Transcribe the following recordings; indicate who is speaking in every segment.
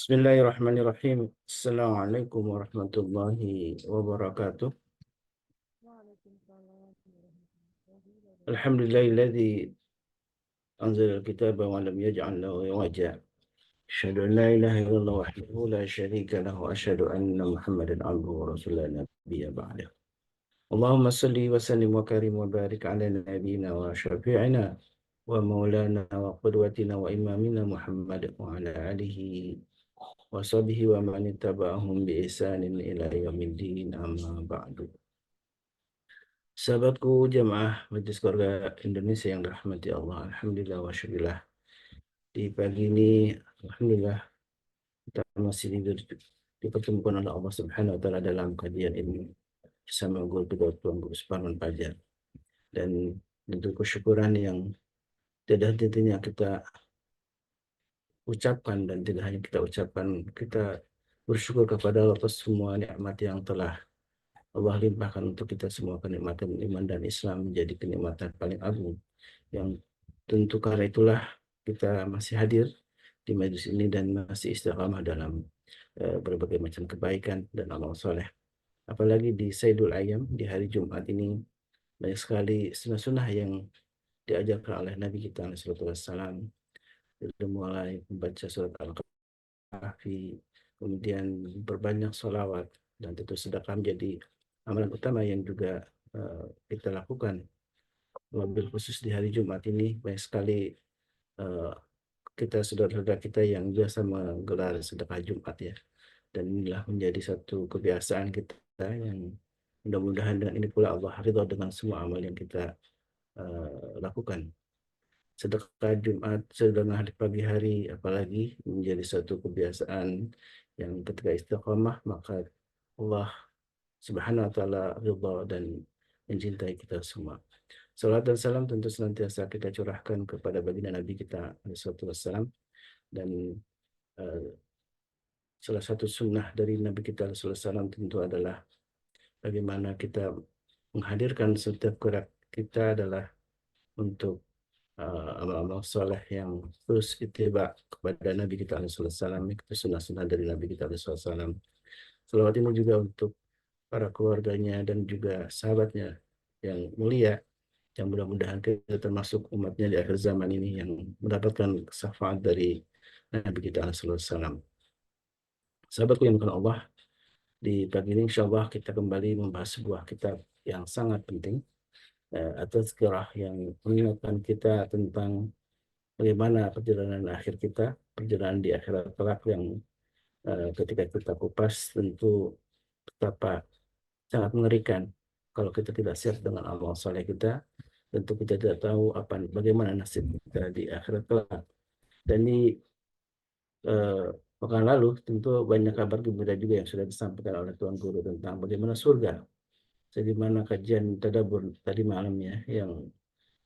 Speaker 1: Bismillahirrahmanirrahim. Assalamualaikum warahmatullahi wabarakatuh. Alhamdulillahilladzi anzala al-kitaba wa lam yaj'al lahu iwaja. Asyhadu an la ilaha illallah wahdahu la syarika lahu wa asyhadu anna Muhammadan abduhu wa rasuluhu la nabiyya ba'dahu. Allahumma salli wa sallim wa karim wa barik ala nabiyyina wa syafi'ina wa maulana wa qudwatina wa imamina Muhammad wa ala alihi wa sahbihi wa man ittaba'ahum bi ihsanin ila yaumiddin amma ba'du. Sahabatku jemaah Majelis Keluarga Indonesia yang dirahmati Allah, alhamdulillah wa syukurillah. Di pagi ini alhamdulillah kita masih dipertemukan oleh Allah Subhanahu wa taala dalam kajian ini bersama guru kedua Tuan Guru Suparman Fajar, dan bentuk kesyukuran yang tidak henti-hentinya kita ucapkan, dan tidak hanya kita ucapkan, kita bersyukur kepada Allah atas semua nikmat yang telah Allah limpahkan untuk kita semua. Kenikmatan iman dan Islam menjadi kenikmatan paling agung, yang tentu karena itulah kita masih hadir di majelis ini dan masih istiqamah dalam berbagai macam kebaikan dan amal soleh. Apalagi di Sayyidul Ayyam, di hari Jumat ini, banyak sekali sunnah-sunnah yang diajarkan oleh Nabi kita SAW. Dari mulai membaca surat Al-Kahfi, kemudian berbanyak sholawat, dan tentu sedekah menjadi amalan utama yang juga kita lakukan. Wabil khusus di hari Jumat ini banyak sekali kita saudara-saudara kita yang biasa menggelar sedekah Jumat ya, dan inilah menjadi satu kebiasaan kita yang mudah-mudahan dengan ini pula Allah ridha dengan semua amal yang kita lakukan. Sedekah Jumat sedang di pagi hari apalagi menjadi satu kebiasaan yang ketika istiqamah maka Allah Subhanahu wa taala ridha dan mencintai kita semua. Salat dan salam tentu senantiasa kita curahkan kepada baginda Nabi kita alaihi wassalam, dan salah satu sunnah dari Nabi kita alaihi wassalam tentu adalah bagaimana kita menghadirkan setiap gerak kita adalah untuk amal-amal soleh yang terus ittiba kepada Nabi kita alaihi wassalam, itu sunnah-sunnah dari Nabi kita alaihi wassalam. Salawat ini juga untuk para keluarganya dan juga sahabatnya yang mulia, yang mudah-mudahan kita termasuk umatnya di akhir zaman ini yang mendapatkan syafaat dari Nabi kita alaihi wassalam. Sahabatku yang bukan Allah, di pagi ini insya Allah kita kembali membahas sebuah kitab yang sangat penting, atau tazkirah yang mengingatkan kita tentang bagaimana perjalanan akhir kita, perjalanan di akhirat kelak yang ketika kita kupas tentu betapa sangat mengerikan kalau kita tidak siap dengan amal soleh kita. Tentu kita tidak tahu bagaimana nasib kita di akhirat kelak. Dan di pekan lalu tentu banyak kabar gembira juga yang sudah disampaikan oleh Tuan Guru tentang bagaimana surga. Jadi mana kajian tadabbur tadi malamnya yang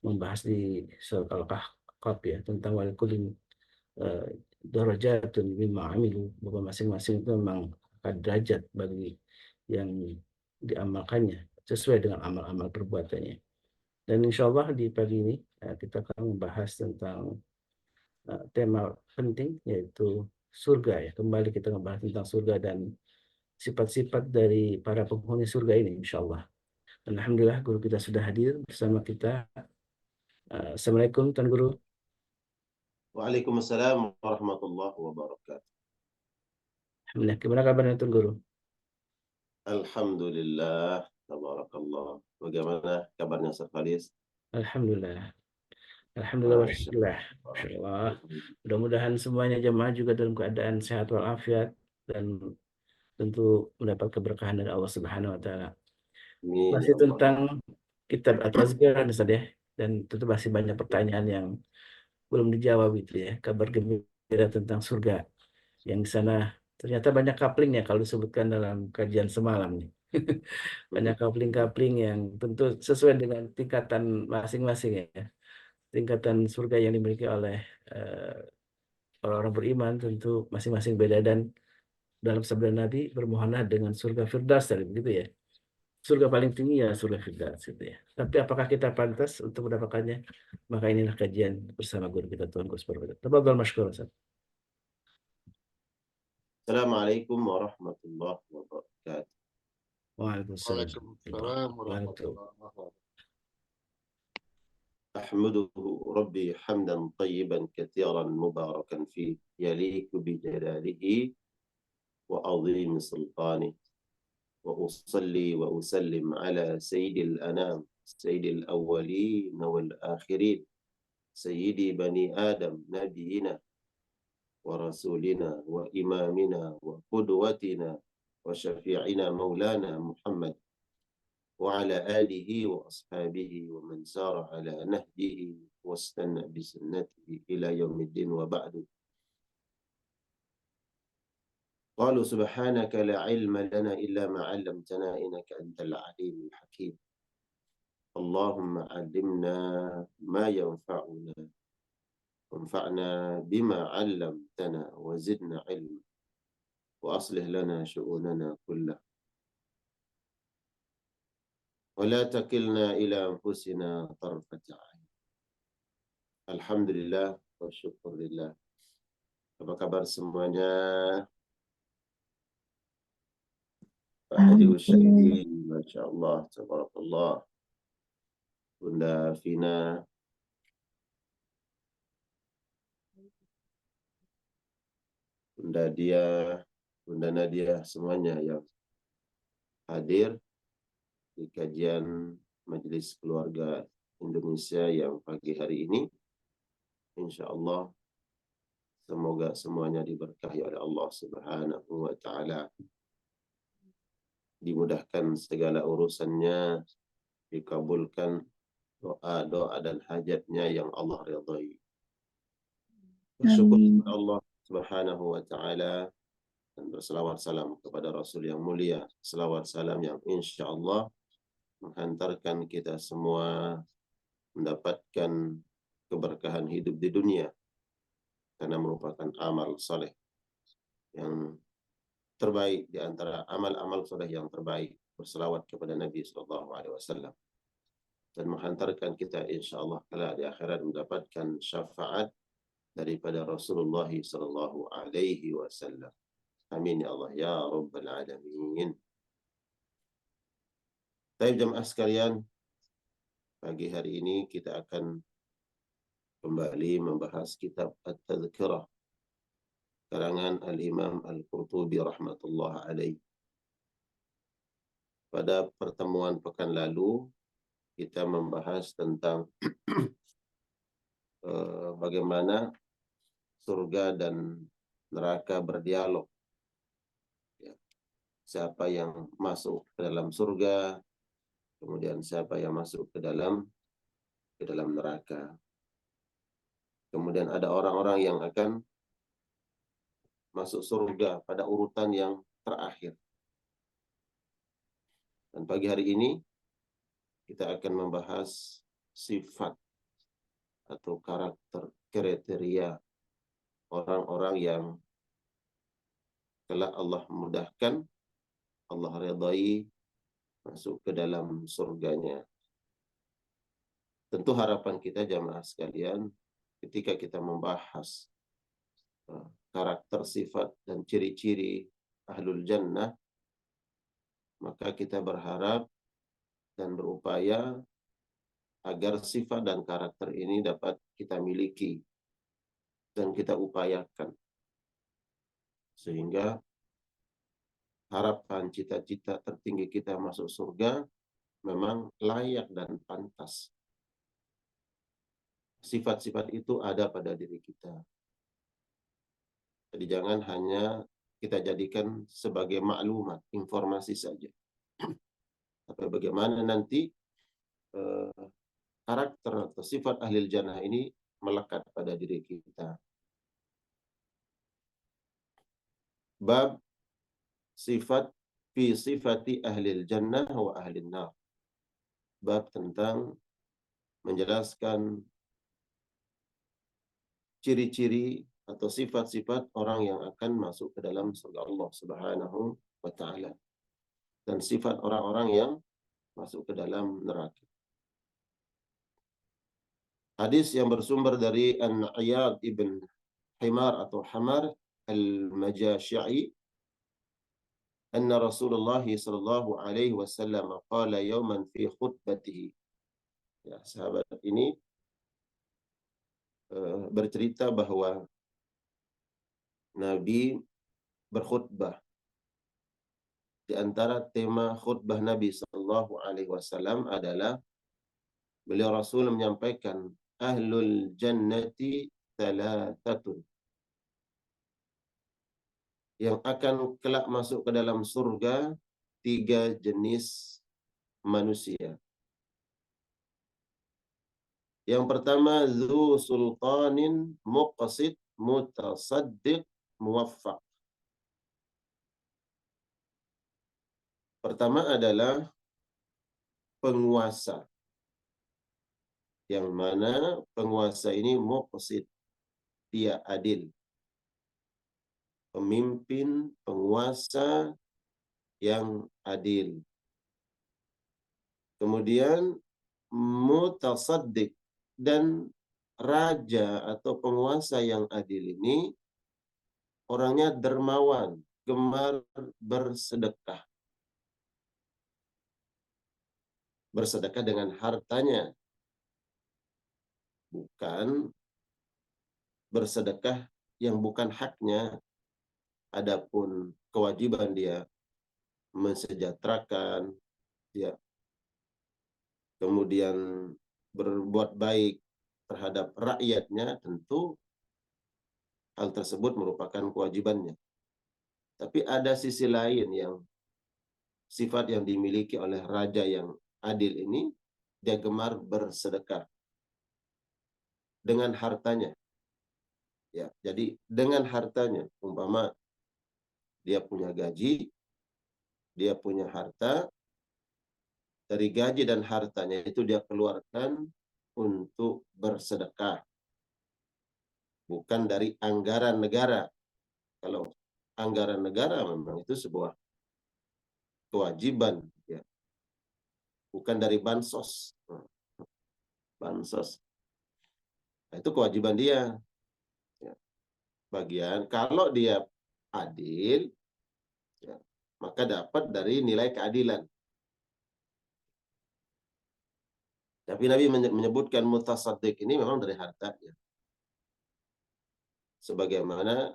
Speaker 1: membahas di surat Al-Kahf ya, tentang wal kulli darajatun mimma amilu, bahwa masing-masing itu memang ada derajat bagi yang diamalkannya sesuai dengan amal-amal perbuatannya. Dan insya Allah di pagi ini kita akan membahas tentang tema penting, yaitu surga ya. Kembali kita membahas tentang surga dan sifat-sifat dari para penghuni surga ini insya Allah. Dan alhamdulillah guru kita sudah hadir bersama kita. Assalamualaikum Tuan Guru.
Speaker 2: Waalaikumsalam warahmatullahi wabarakatuh.
Speaker 1: Alhamdulillah. Gimana kabarnya Tuan Guru?
Speaker 2: Alhamdulillah, tabarakallah. Bagaimana kabarnya Ustaz Faris?
Speaker 1: Alhamdulillah. Alhamdulillah, Masya Allah. Mudah-mudahan semuanya jemaah juga dalam keadaan sehat walafiat dan tentu mendapat keberkahan dari Allah Subhanahu wa taala. Masih tentang kitab At-Tazkirah ya, dan tentu masih banyak pertanyaan yang belum dijawab gitu ya. Kabar gembira tentang surga yang di sana ternyata banyak coupling ya kalau disebutkan dalam kajian semalam nih. Banyak coupling-coupling yang tentu sesuai dengan tingkatan masing-masing ya. Tingkatan surga yang dimiliki oleh orang-orang beriman tentu masing-masing beda, dan dalam sabda Nabi bermohonlah dengan surga Firdaus tadi begitu ya. Surga paling tinggi ya surga Firdaus gitu ya. Tapi apakah kita pantas untuk mendapatkannya? Maka inilah kajian bersama guru kita Tuan Gus Parwata. Tafadhal masykur Ustaz.
Speaker 2: Assalamualaikum warahmatullahi wabarakatuh.
Speaker 1: Waalaikumsalam.
Speaker 3: Waalaikumsalam warahmatullahi wabarakatuh.
Speaker 2: أحمده ربي حمدا طيبا كثيرا مباركا فيه يليق بجلاله وعظيم سلطانه، وأصلي وأسلم على سيد الأنام سيد الأولين والآخرين سيدي بني آدم نبينا ورسولنا وإمامنا وقدوتنا وشفيعنا مولانا محمد وعلى آله وأصحابه ومن سار على نهجه واستنى بسنته إلى يوم الدين وبعد. قالوا سبحانك لا علم لنا إلا ما علمتنا إنك أنت العليم الحكيم. اللهم علمنا ما ينفعنا وانفعنا بما علمتنا وزدنا علما وأصلح لنا شؤوننا كلها ولا تكلنا إلى أنفسنا طرفة عين. Alhamdulillah wa syukurillah. Apa kabar semuanya? Pak Haji Usyadi, Masya Allah, Tabarakallah. Bunda Fina, Bunda Dia, Bunda Nadia, semuanya yang hadir di kajian Majelis Keluarga Indonesia yang pagi hari ini. Insya Allah semoga semuanya diberkahi oleh Allah Subhanahu wa Ta'ala, dimudahkan segala urusannya, dikabulkan doa-doa dan hajatnya yang Allah ridhai. Bersyukur kepada Allah Subhanahu wa Ta'ala dan berselawat salam kepada Rasul yang mulia, selawat salam yang insya Allah menghantarkan kita semua mendapatkan keberkahan hidup di dunia karena merupakan amal saleh yang terbaik di antara amal-amal saleh yang terbaik, berselawat kepada Nabi SAW dan menghantarkan kita insya Allah kelak di akhirat mendapatkan syafaat daripada Rasulullah SAW. Amin ya Allah ya Rabbal Alamin. Baik jemaah sekalian, pagi hari ini kita akan kembali membahas kitab At-Tadhkirah karangan Al-Imam Al-Qurtubi rahmatullah alaih. Pada pertemuan pekan lalu kita membahas tentang bagaimana surga dan neraka berdialog. Ya. Siapa yang masuk ke dalam surga, kemudian siapa yang masuk ke dalam neraka. Kemudian ada orang-orang yang akan masuk surga pada urutan yang terakhir. Dan pagi hari ini kita akan membahas sifat atau karakter, kriteria orang-orang yang telah Allah mudahkan, Allah ridhai masuk ke dalam surganya. Tentu harapan kita jamaah sekalian, ketika kita membahas karakter, sifat, dan ciri-ciri ahlul jannah, maka kita berharap dan berupaya agar sifat dan karakter ini dapat kita miliki dan kita upayakan. Sehingga harapan, cita-cita tertinggi kita masuk surga memang layak dan pantas. Sifat-sifat itu ada pada diri kita. Jadi jangan hanya kita jadikan sebagai maklumat, informasi saja. Tapi bagaimana nanti karakter atau sifat ahli jannah ini melekat pada diri kita. Bab sifat fi sifati ahli jannah wa ahli nar. Bab tentang menjelaskan ciri-ciri atau sifat-sifat orang yang akan masuk ke dalam surga Allah Subhanahu wa Ta'ala, dan sifat orang-orang yang masuk ke dalam neraka. Hadis yang bersumber dari An-Iyad ibn Himar atau Hamar al-Majashi'i anna Rasulullah sallallahu alaihi wasallam qala yawman fi khutbatihi. Ya, sahabat ini bercerita bahwa Nabi berkhutbah. Di antara tema khutbah Nabi sallallahu alaihi wasallam adalah beliau Rasul menyampaikan ahlul jannati thalathatun, yang akan kelak masuk ke dalam surga 3 jenis manusia. Yang pertama, dzu sultanin muqsid mutasaddiq muwaffaq. Pertama adalah penguasa, yang mana penguasa ini muqsid, dia adil. Pemimpin, penguasa yang adil. Kemudian mutasaddiq, dan raja atau penguasa yang adil ini orangnya dermawan, gemar bersedekah. Bersedekah dengan hartanya, bukan bersedekah yang bukan haknya. Adapun kewajiban dia mensejahterakan, ya, kemudian berbuat baik terhadap rakyatnya, tentu hal tersebut merupakan kewajibannya. Tapi ada sisi lain yang sifat yang dimiliki oleh raja yang adil ini, dia gemar bersedekah dengan hartanya. Ya, jadi dengan hartanya, umpama dia punya gaji, dia punya harta, dari gaji dan hartanya itu dia keluarkan untuk bersedekah, bukan dari anggaran negara. Kalau anggaran negara memang itu sebuah kewajiban, ya, bukan dari bansos. Bansos, nah, itu kewajiban dia. Ya, bagian kalau dia adil, ya, maka dapat dari nilai keadilan. Tapi Nabi menyebutkan mutasaddiq ini memang dari hartanya. Sebagaimana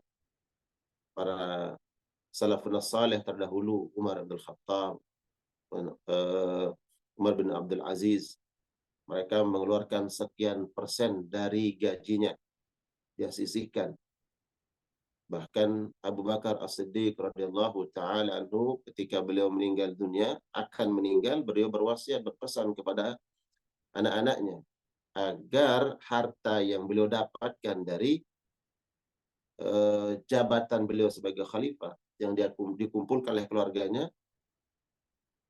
Speaker 2: para salafun salih terdahulu, Umar bin Khattab, Umar bin Abdul Aziz, mereka mengeluarkan sekian persen dari gajinya, dia sisihkan. Bahkan Abu Bakar As-Siddiq radhiyallahu taala anhu, ketika beliau meninggal dunia, akan meninggal, beliau berwasiat, berpesan kepada anak-anaknya agar harta yang beliau dapatkan dari jabatan beliau sebagai khalifah yang dia dikumpulkan oleh keluarganya,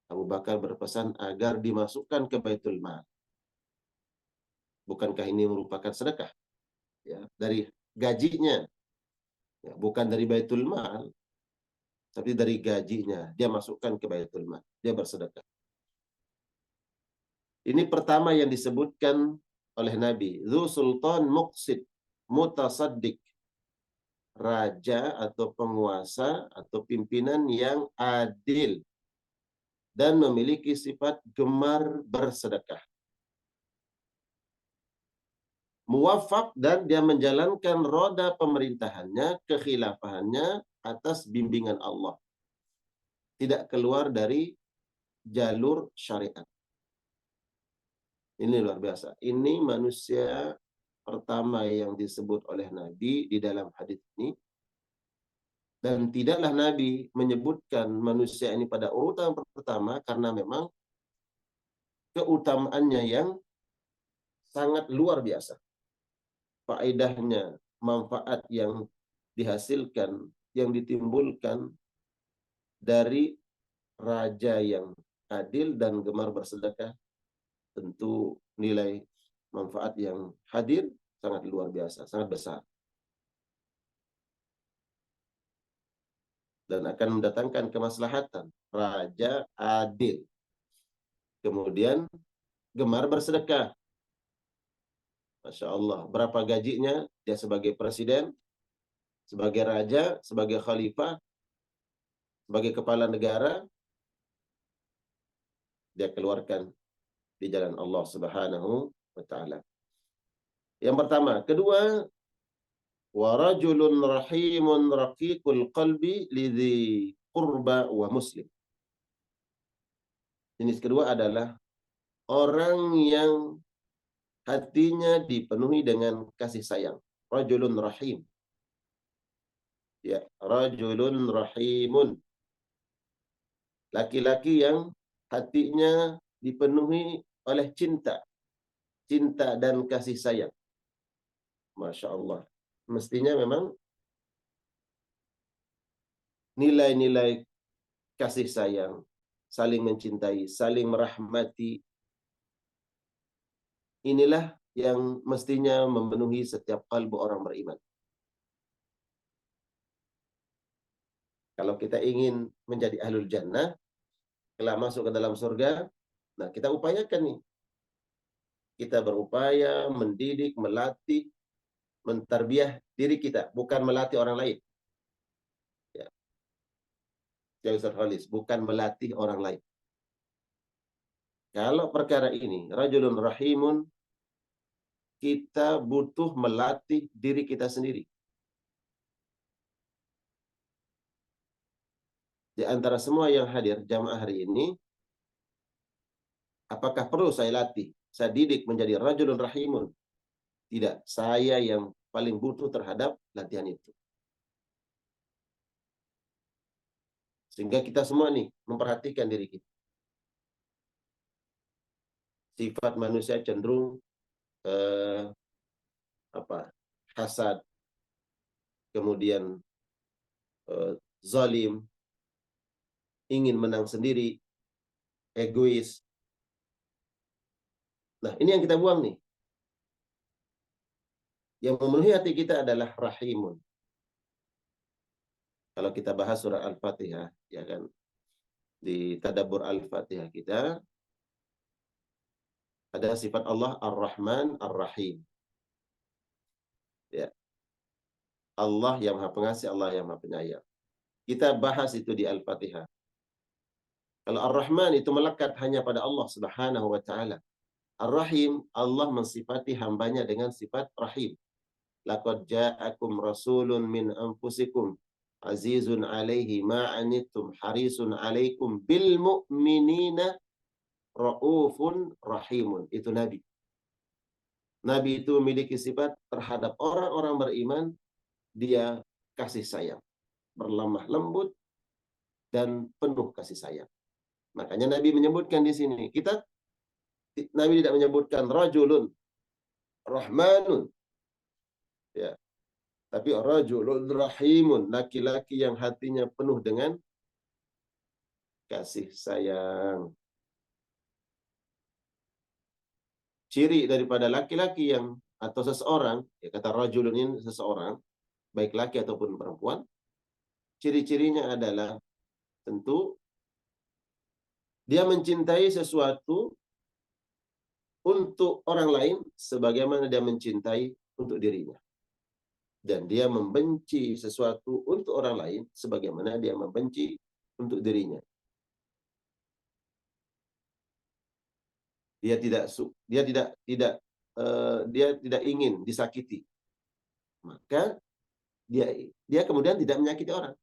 Speaker 2: Abu Bakar berpesan agar dimasukkan ke Baitul Mal. Bukankah ini merupakan sedekah? Ya, dari gajinya, ya, bukan dari Baitul Mal, tapi dari gajinya dia masukkan ke Baitul Mal, dia bersedekah. Ini pertama yang disebutkan oleh Nabi, Dzu Sultan Muqsid Mutasaddiq, raja atau penguasa atau pimpinan yang adil dan memiliki sifat gemar bersedekah. Muwafaq, dan dia menjalankan roda pemerintahannya, kekhilafahannya atas bimbingan Allah. Tidak keluar dari jalur syariat. Ini luar biasa. Ini manusia pertama yang disebut oleh Nabi di dalam hadis ini. Dan tidaklah Nabi menyebutkan manusia ini pada urutan pertama karena memang keutamaannya yang sangat luar biasa. Faedahnya, manfaat yang dihasilkan, yang ditimbulkan dari raja yang adil dan gemar bersedekah, tentu nilai manfaat yang hadir sangat luar biasa, sangat besar. Dan akan mendatangkan kemaslahatan. Raja adil, kemudian gemar bersedekah. Masya Allah, berapa gajinya dia sebagai presiden, sebagai raja, sebagai khalifah, sebagai kepala negara, dia keluarkan di jalan Allah Subhanahu wa taala. Yang pertama, kedua, wa rajulun rahimun raqiqul qalbi lidhi qurba wa muslim. Jenis kedua adalah orang yang hatinya dipenuhi dengan kasih sayang. Rajulun rahim. Ya, rajulun rahimun. Laki-laki yang hatinya dipenuhi oleh cinta. Cinta dan kasih sayang. Masya Allah. Mestinya memang nilai-nilai kasih sayang, saling mencintai, saling merahmati, inilah yang mestinya memenuhi setiap kalbu orang beriman. Kalau kita ingin menjadi ahlul jannah, telah masuk ke dalam surga, nah kita upayakan nih. Kita berupaya mendidik, melatih, mentarbiah diri kita, bukan melatih orang lain. Ya, Ustaz Khalis, bukan melatih orang lain. Kalau perkara ini, rajulun rahimun, kita butuh melatih diri kita sendiri. Di antara semua yang hadir jamaah hari ini, apakah perlu saya latih, saya didik menjadi rajulun rahimun? Tidak, saya yang paling butuh terhadap latihan itu. Sehingga kita semua nih memperhatikan diri kita. Sifat manusia cenderung hasad, kemudian zalim, ingin menang sendiri, egois. Nah, ini yang kita buang nih. Yang memenuhi hati kita adalah rahimun. Kalau kita bahas surah Al-Fatihah, ya kan, di tadabbur Al-Fatihah kita ada sifat Allah Ar-Rahman Ar-Rahim. Ya. Allah yang Maha Pengasih, Allah yang Maha Penyayang. Kita bahas itu di Al-Fatihah. Kalau Ar-Rahman itu melekat hanya pada Allah Subhanahu wa taala. Ar-Rahim, Allah mensifati hambanya dengan sifat rahim. Laqad ja'akum rasulun min anfusikum azizun alaihi ma anittum harisun alaikum bil mu'minina raufun rahimun. Itu Nabi. Nabi itu memiliki sifat terhadap orang-orang beriman, dia kasih sayang, berlemah lembut dan penuh kasih sayang. Makanya Nabi menyebutkan di sini, Nabi tidak menyebutkan rajulun rahmanun, ya, tapi rajulun rahimun, laki-laki yang hatinya penuh dengan kasih sayang. Ciri daripada laki-laki yang atau seseorang, ya kata rajulun ini seseorang, baik laki ataupun perempuan, ciri-cirinya adalah tentu dia mencintai sesuatu untuk orang lain sebagaimana dia mencintai untuk dirinya. Dan dia membenci sesuatu untuk orang lain sebagaimana dia membenci untuk dirinya. Dia tidak ingin disakiti. Maka dia kemudian tidak menyakiti orang.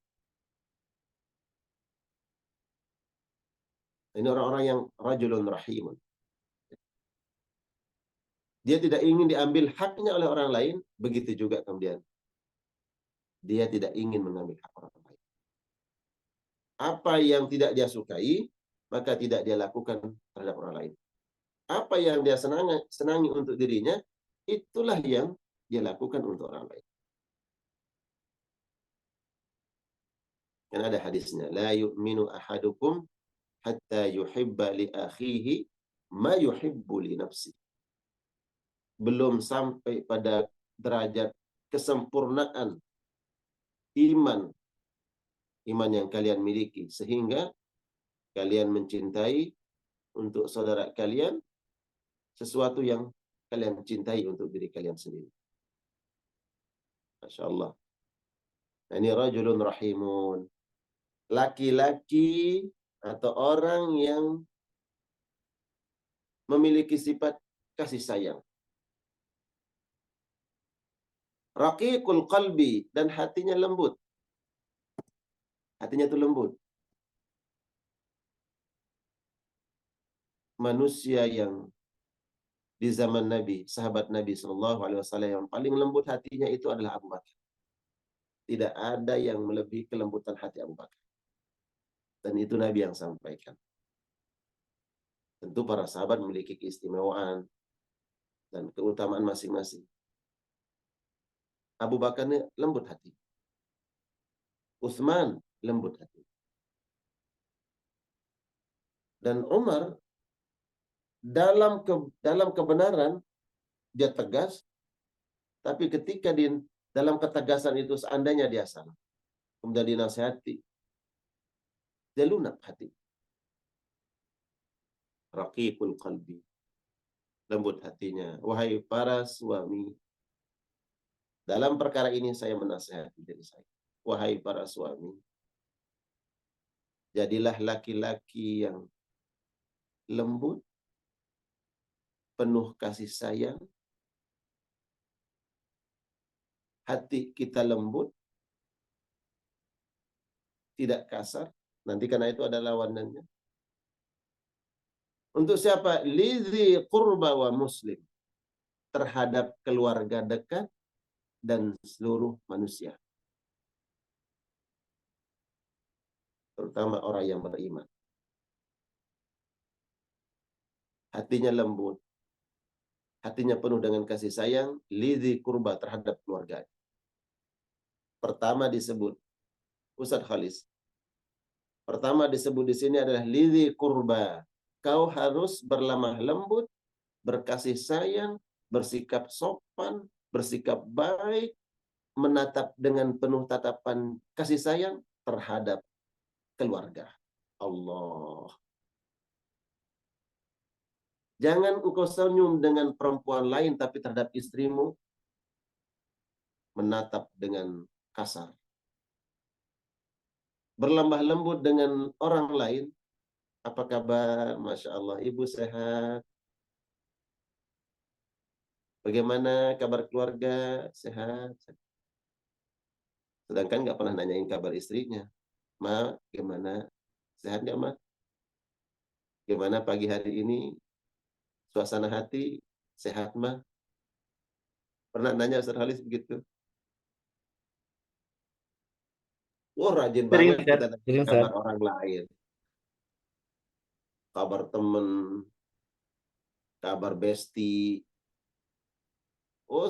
Speaker 2: Ini orang-orang yang rajulun rahimun. Dia tidak ingin diambil haknya oleh orang lain, begitu juga kemudian dia tidak ingin mengambil hak orang lain. Apa yang tidak dia sukai, maka tidak dia lakukan terhadap orang lain. Apa yang dia senangi untuk dirinya, itulah yang dia lakukan untuk orang lain. Kan ada hadisnya, la yu'minu ahadukum hatta yuhibba li akhihi ma yuhibbu li nafsi. Belum sampai pada derajat kesempurnaan iman yang kalian miliki sehingga kalian mencintai untuk saudara kalian sesuatu yang kalian cintai untuk diri kalian sendiri. Masya Allah. Ini rajulun rahimun, laki-laki atau orang yang memiliki sifat kasih sayang. Raqiqul qalbi, dan hatinya lembut. Hatinya itu lembut. Manusia yang di zaman Nabi, sahabat Nabi SAW yang paling lembut hatinya itu adalah Abu Bakar. Tidak ada yang melebihi kelembutan hati Abu Bakar. Dan itu Nabi yang sampaikan. Tentu para sahabat memiliki keistimewaan dan keutamaan masing-masing. Abu Bakar ini lembut hati. Utsman lembut hati. Dan Umar dalam kebenaran dia tegas, tapi ketika dalam ketegasan itu seandainya dia salah, kemudian dinasihati, dia lunak hati. Raqiqul qalbi, lembut hatinya. Wahai para suami, dalam perkara ini saya menasihati diri saya. Wahai para suami, jadilah laki-laki yang lembut, penuh kasih sayang, hati kita lembut, tidak kasar. Nanti karena itu ada lawanannya. Untuk siapa? Lidzi qurba wa muslim. Terhadap keluarga dekat dan seluruh manusia. Terutama orang yang beriman. Hatinya lembut. Hatinya penuh dengan kasih sayang. Lidzi qurba, terhadap keluarga. Pertama disebut, Ustadz Khalis. Pertama disebut di sini adalah lidzi qurba. Kau harus berlemah lembut, berkasih sayang, bersikap sopan, bersikap baik, menatap dengan penuh tatapan kasih sayang terhadap keluarga. Allah. Jangan engkau senyum dengan perempuan lain, tapi terhadap istrimu menatap dengan kasar. Berlembah lembut dengan orang lain. Apa kabar? Masya Allah, ibu sehat. Bagaimana kabar keluarga? Sehat. Sedangkan nggak pernah nanyain kabar istrinya. Ma, gimana? Sehat nggak, Ma? Gimana pagi hari ini? Suasana hati sehat, Ma? Pernah nanya Ustaz Halis begitu? Wah, rajin
Speaker 1: Sering,
Speaker 2: banget
Speaker 1: Ustaz.
Speaker 2: kita nanya
Speaker 1: Sering,
Speaker 2: kabar
Speaker 1: Ustaz.
Speaker 2: orang lain. Kabar temen, kabar bestie. Oh,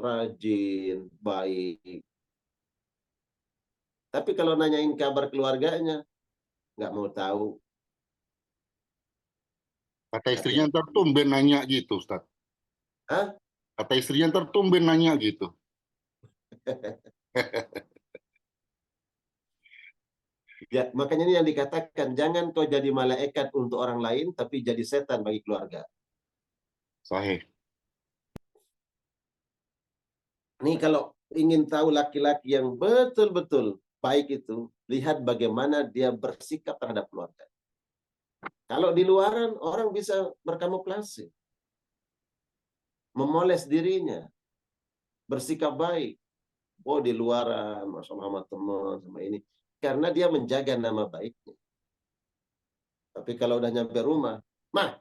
Speaker 2: rajin, baik. Tapi kalau nanyain kabar keluarganya, nggak mau tahu.
Speaker 3: Kata istrinya ntar tumben nanya gitu, Ustaz.
Speaker 2: Hah?
Speaker 3: Kata istrinya ntar tumben nanya gitu.
Speaker 2: Ya, makanya ini yang dikatakan, jangan kau jadi malaikat untuk orang lain, tapi jadi setan bagi keluarga.
Speaker 3: Sahih.
Speaker 2: Nih kalau ingin tahu laki-laki yang betul-betul baik itu, lihat bagaimana dia bersikap terhadap keluarga. Kalau di luaran, orang bisa berkamuflase. Memoles dirinya. Bersikap baik. Oh, di luaran, Masya Allah, sama teman, sama ini. Karena dia menjaga nama baiknya. Tapi kalau udah nyampe rumah, Mah,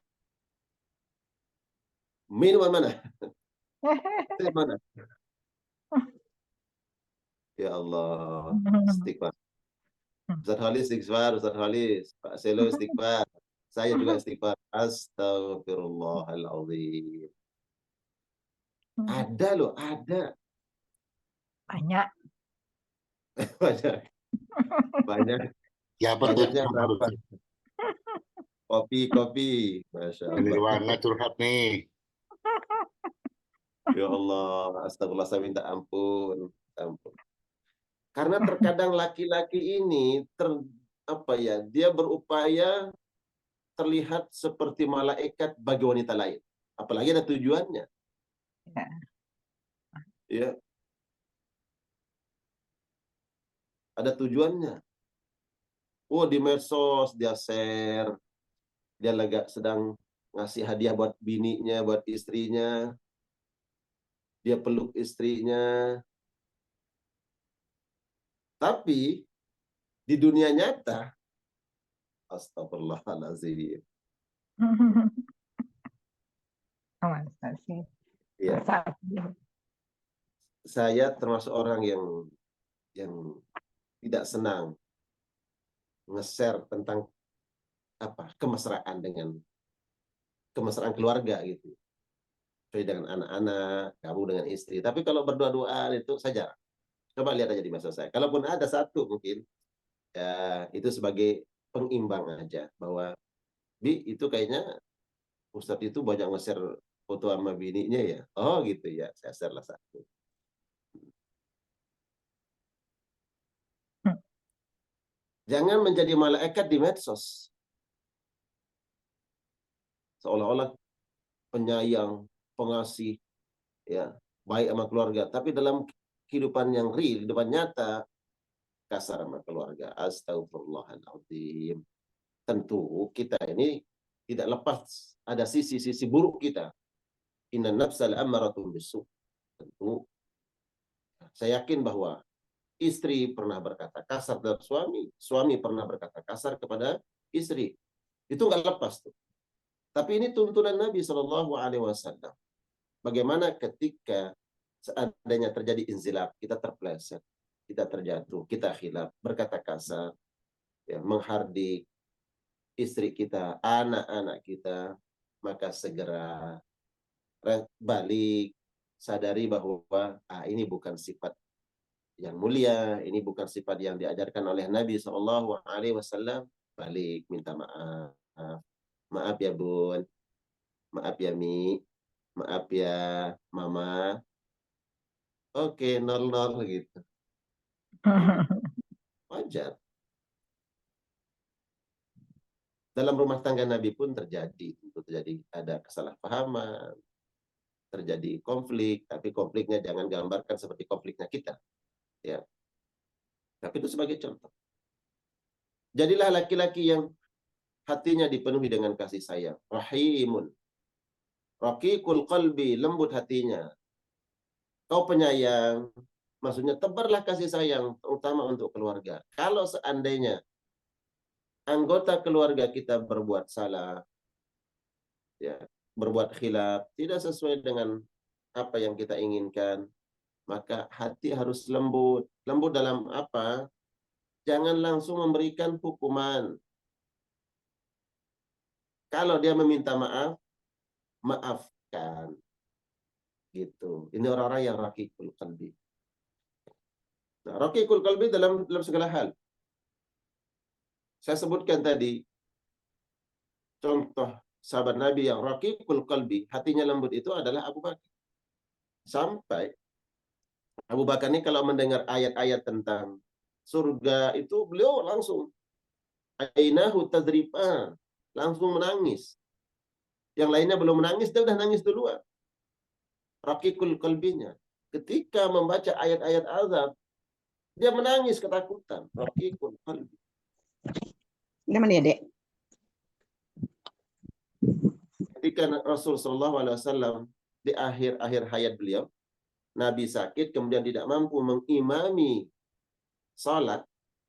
Speaker 2: minuman mana? Teh mana? Ya Allah, istighfar. Ustaz Khalis istighfar, Ustaz Khalis. Pak Selo istighfar. Saya juga istighfar. Astagfirullahaladzim. Ada loh, ada.
Speaker 4: Banyak.
Speaker 2: Banyak. Banyak.
Speaker 3: Siapa tuh?
Speaker 2: Banyaknya berapa? Kopi. Masya
Speaker 3: Ini
Speaker 2: Allah.
Speaker 3: Wana curhat nih.
Speaker 2: Ya Allah, astagfirullah, saya minta ampun. Ampun. Karena terkadang laki-laki ini dia berupaya terlihat seperti malaikat bagi wanita lain. Apalagi ada tujuannya.
Speaker 4: Ya.
Speaker 2: Ya. Ada tujuannya. Oh, di medsos dia share, dia sedang ngasih hadiah buat bininya, buat istrinya, dia peluk istrinya. Tapi di dunia nyata, astagfirullahaladzim.
Speaker 4: Masa sih?
Speaker 2: Ya,
Speaker 4: Masa sih?
Speaker 2: saya termasuk orang yang tidak senang nge-share tentang kemesraan keluarga gitu. Sesuai dengan anak-anak, kamu dengan istri. Tapi kalau berdua-duaan itu saya jarang. Coba lihat aja di medsos saya. Kalaupun ada satu mungkin, ya itu sebagai pengimbang aja. Bahwa, Bi, itu kayaknya Ustadz itu banyak nge-share foto sama bininya ya. Oh gitu ya, saya share lah satu. Jangan menjadi malaikat di medsos. Seolah-olah penyayang, pengasih, ya, baik sama keluarga. Tapi dalam kehidupan yang real, kehidupan nyata, kasar sama keluarga. Astagfirullahaladzim. Tentu kita ini tidak lepas ada sisi-sisi buruk kita. Inna nafsal ammaratun bisu. Tentu saya yakin bahwa istri pernah berkata kasar terhadap suami, suami pernah berkata kasar kepada istri. Itu nggak lepas tuh. Tapi ini tuntunan Nabi Shallallahu Alaihi Wasallam. Bagaimana ketika seandainya terjadi inzilaf, kita terpeleset, kita terjatuh, kita khilaf, berkata kasar, ya, menghardik istri kita, anak-anak kita, maka segera balik, sadari bahwa ini bukan sifat yang mulia, ini bukan sifat yang diajarkan oleh Nabi Shallallahu Alaihi Wasallam. Balik, minta maaf, maaf ya Bun, maaf ya Mi, maaf ya Mama. Oke, 00 gitu. Wajar. Dalam rumah tangga Nabi pun terjadi, ada kesalahpahaman, terjadi konflik, tapi konfliknya jangan gambarkan seperti konfliknya kita, ya. Tapi itu sebagai contoh. Jadilah laki-laki yang hatinya dipenuhi dengan kasih sayang, rahimun, raqiqul qalbi, lembut hatinya. Kau penyayang, maksudnya tebarlah kasih sayang, terutama untuk keluarga. Kalau seandainya anggota keluarga kita berbuat salah, ya, berbuat khilaf, tidak sesuai dengan apa yang kita inginkan, maka hati harus lembut. Lembut dalam apa? Jangan langsung memberikan hukuman. Kalau dia meminta maaf, maafkan. Gitu. Ini orang-orang yang raqiqul qalbi. Nah, raqiqul qalbi dalam segala hal. Saya sebutkan tadi contoh sahabat Nabi yang raqiqul qalbi, hatinya lembut itu adalah Abu Bakar. Sampai Abu Bakar ini kalau mendengar ayat-ayat tentang surga itu beliau langsung ainahu tadripa, langsung menangis. Yang lainnya belum menangis, dia udah nangis duluan. Raqiqul qalbinya. Ketika membaca ayat-ayat azab, dia menangis ketakutan. Raqiqul qalbi.
Speaker 5: Gimana ya, Dek?
Speaker 2: Ketika Rasul Shallallahu Alaihi Wasallam di akhir-akhir hayat beliau, Nabi sakit, kemudian tidak mampu mengimami salat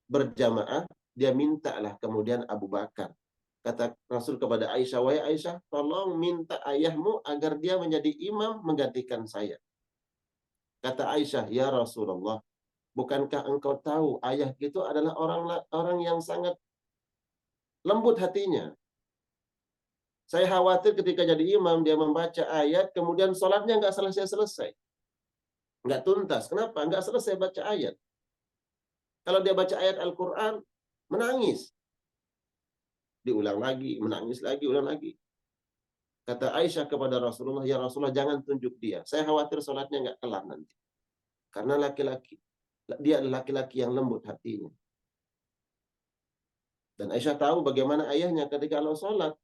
Speaker 2: berjamaah, dia mintalah kemudian Abu Bakar. Kata Rasul kepada Aisyah, wahai Aisyah, tolong minta ayahmu agar dia menjadi imam menggantikan saya. Kata Aisyah, ya Rasulullah, bukankah engkau tahu ayah itu adalah orang yang sangat lembut hatinya. Saya khawatir ketika jadi imam, dia membaca ayat, kemudian sholatnya nggak selesai-selesai. Nggak tuntas. Kenapa? Nggak selesai baca ayat. Kalau dia baca ayat Al-Quran, menangis. Diulang lagi, menangis lagi, ulang lagi. Kata Aisyah kepada Rasulullah, ya Rasulullah jangan tunjuk dia. Saya khawatir sholatnya nggak kelar nanti. Karena dia adalah laki-laki yang lembut hatinya. Dan Aisyah tahu bagaimana ayahnya ketika kalau sholat.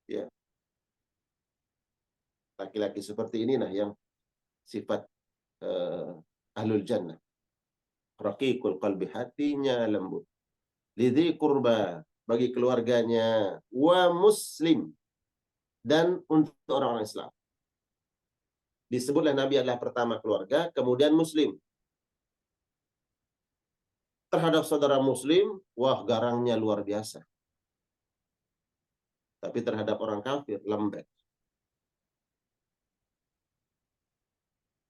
Speaker 2: Ya. Laki-laki seperti inilah yang sifat ahlul jannah. Raqiqul qalbi, hatinya lembut. lidzi qurba, bagi keluarganya, wa muslim, dan untuk orang-orang Islam. Disebutlah Nabi adalah pertama keluarga, kemudian muslim. Terhadap saudara muslim, wah garangnya luar biasa. Tapi terhadap orang kafir, lembek.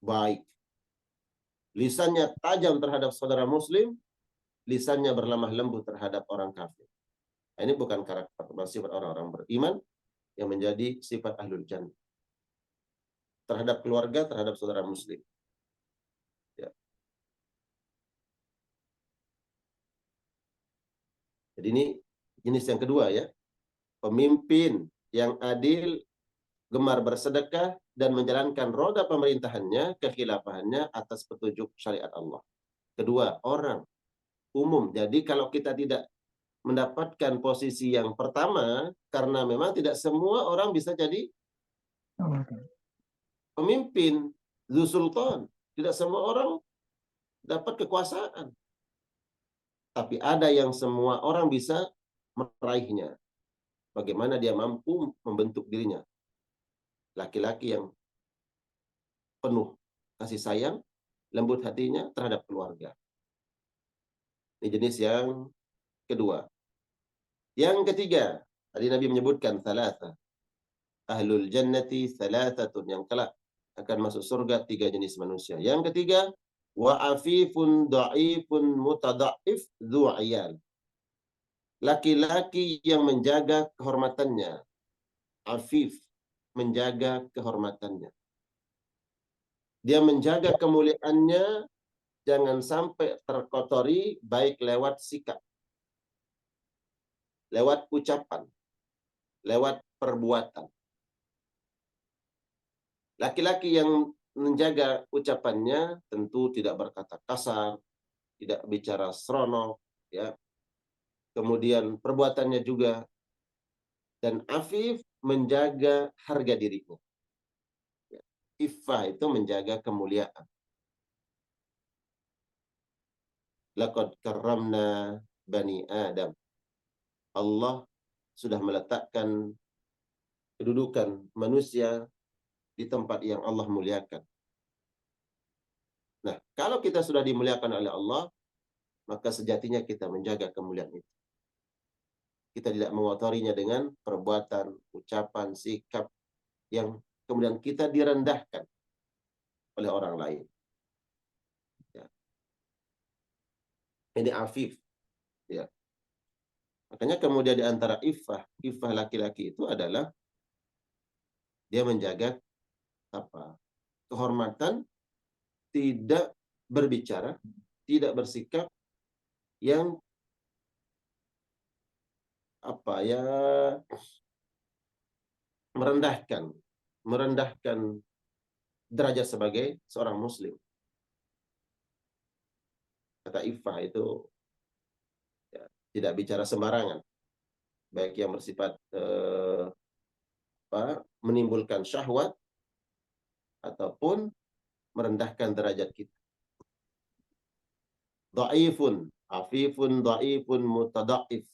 Speaker 2: Baik. Lisannya tajam terhadap saudara muslim, lisannya berlemah lembut terhadap orang kafir. Nah, ini bukan karakter sifat orang-orang beriman yang menjadi sifat ahlul jannah. Terhadap keluarga, terhadap saudara muslim. Ya. Jadi ini jenis yang kedua ya. Pemimpin yang adil, gemar bersedekah, dan menjalankan roda pemerintahannya, kekhilafahannya atas petunjuk syariat Allah. Kedua, orang umum. Jadi kalau kita tidak mendapatkan posisi yang pertama, karena memang tidak semua orang bisa jadi pemimpin, Dzu Sultan. Tidak semua orang dapat kekuasaan. Tapi ada yang semua orang bisa meraihnya. Bagaimana dia mampu membentuk dirinya. Laki-laki yang penuh kasih sayang, lembut hatinya terhadap keluarga. Ini jenis yang kedua. Yang ketiga, tadi Nabi menyebutkan thalatha. Ahlul jannati thalathatun, yang kelak akan masuk surga 3 jenis manusia. Yang ketiga, wa afifun da'ifun mutada'if dzu'iyal. Laki-laki yang menjaga kehormatannya. Afif, menjaga kehormatannya. Dia menjaga kemuliaannya, jangan sampai terkotori, baik lewat sikap, lewat ucapan, lewat perbuatan. Laki-laki yang menjaga ucapannya tentu tidak berkata kasar, tidak bicara seronok, ya. Kemudian perbuatannya juga, dan afif, menjaga harga dirinya. Ya. Iffah itu menjaga kemuliaan. Laqad karramna bani Adam. Allah sudah meletakkan kedudukan manusia di tempat yang Allah muliakan. Nah, kalau kita sudah dimuliakan oleh Allah, maka sejatinya kita menjaga kemuliaan itu. Kita tidak mengotorinya dengan perbuatan, ucapan, sikap yang kemudian kita direndahkan oleh orang lain. Ya. Ini afif. Ya. Makanya kemudian di antara iffah laki-laki itu adalah dia menjaga kehormatan, tidak berbicara, tidak bersikap yang merendahkan derajat sebagai seorang muslim. Kata iffah itu ya, tidak bicara sembarangan, baik yang bersifat menimbulkan syahwat ataupun merendahkan derajat kita. Dha'ifun, afifun, dha'ifun, mutada'if.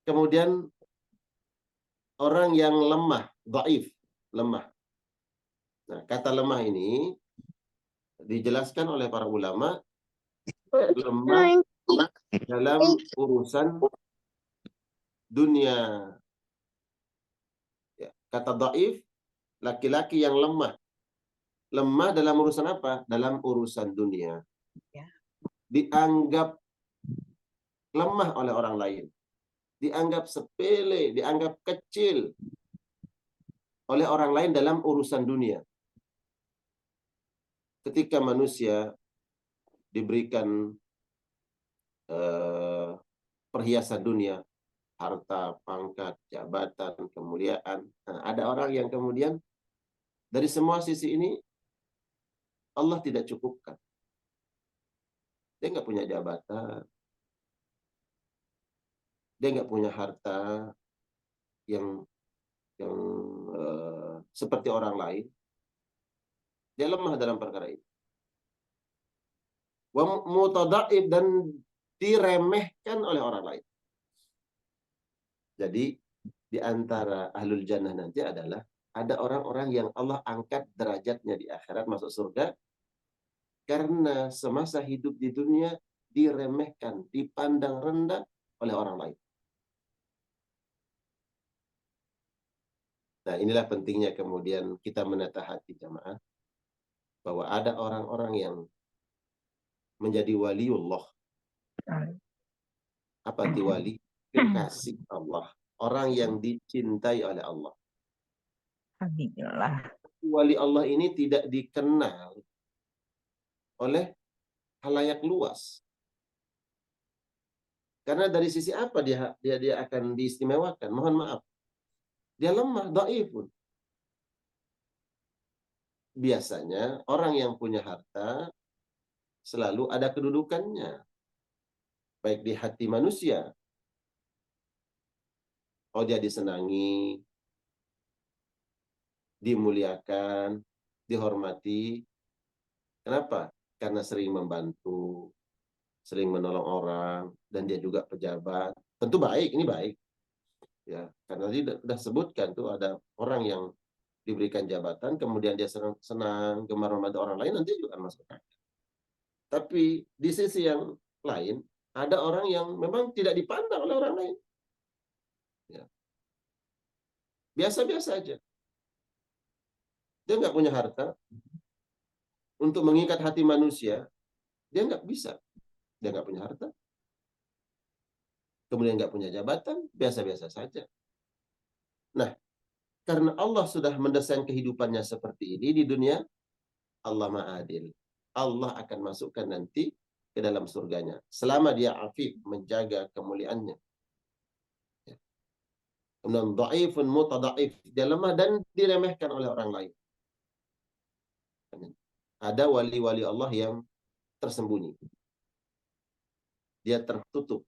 Speaker 2: Kemudian orang yang lemah, dhaif, lemah. Nah, kata lemah ini dijelaskan oleh para ulama, lemah dalam urusan dunia. Ya, kata dhaif, laki-laki yang lemah. Lemah dalam urusan apa? Dalam urusan dunia.
Speaker 5: Ya.
Speaker 2: Dianggap lemah oleh orang lain. Dianggap sepele, dianggap kecil oleh orang lain dalam urusan dunia. Ketika manusia diberikan perhiasan dunia, harta, pangkat, jabatan, kemuliaan. Nah, ada orang yang kemudian dari semua sisi ini Allah tidak cukupkan. Dia nggak punya jabatan, dia nggak punya harta yang seperti orang lain. Dia lemah dalam perkara ini. Wa mutada'ib, dan diremehkan oleh orang lain. Jadi di antara ahlul jannah nanti adalah ada orang-orang yang Allah angkat derajatnya di akhirat masuk surga karena semasa hidup di dunia diremehkan, dipandang rendah oleh orang lain. Nah, inilah pentingnya kemudian kita menata hati jamaah bahwa ada orang-orang yang menjadi waliullah. Apa itu wali? Kekasih Allah. Orang yang dicintai oleh Allah.
Speaker 4: Alhamdulillah.
Speaker 2: Wali Allah ini tidak dikenal oleh halayak luas. Karena dari sisi apa dia akan diistimewakan? Mohon maaf. Dia lemah, dhaifun. Biasanya orang yang punya harta selalu ada kedudukannya. Baik di hati manusia. Oh, dia disenangi, dimuliakan, dihormati. Kenapa? Karena sering membantu, sering menolong orang, dan dia juga pejabat. Tentu baik, ini baik. Ya, karena tadi sudah sebutkan tuh ada orang yang diberikan jabatan, kemudian dia senang gemar membantu orang lain, nanti juga masuk akal. Tapi di sisi yang lain, ada orang yang memang tidak dipandang oleh orang lain. Ya. Biasa-biasa aja. Dia nggak punya harta, untuk mengikat hati manusia, dia nggak bisa. Dia nggak punya harta, kemudian nggak punya jabatan, biasa-biasa saja. Nah, karena Allah sudah mendesain kehidupannya seperti ini di dunia, Allah ma'adil. Allah akan masukkan nanti ke dalam surganya. Selama dia afif, menjaga kemuliaannya. Kemudian dha'ifun mutada'if. Dia lemah dan diremehkan oleh orang lain. Ada wali-wali Allah yang tersembunyi. Dia tertutup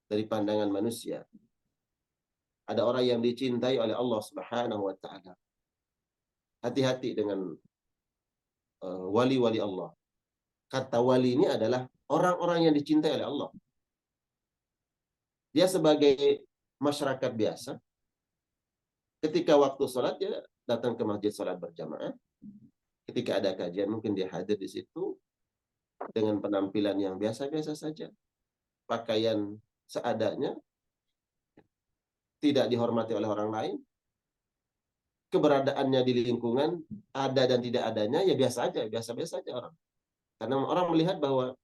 Speaker 2: dari pandangan manusia. Ada orang yang dicintai oleh Allah Subhanahu wa taala. Hati-hati dengan wali-wali Allah. Kata wali ini adalah orang-orang yang dicintai oleh Allah. Dia sebagai masyarakat biasa, ketika waktu sholat dia datang ke masjid sholat berjamaah. Ketika ada kajian mungkin dia hadir di situ dengan penampilan yang biasa-biasa saja. Pakaian seadanya, tidak dihormati oleh orang lain. Keberadaannya di lingkungan ada dan tidak adanya ya biasa aja, biasa-biasa aja orang. Karena orang melihat bahwa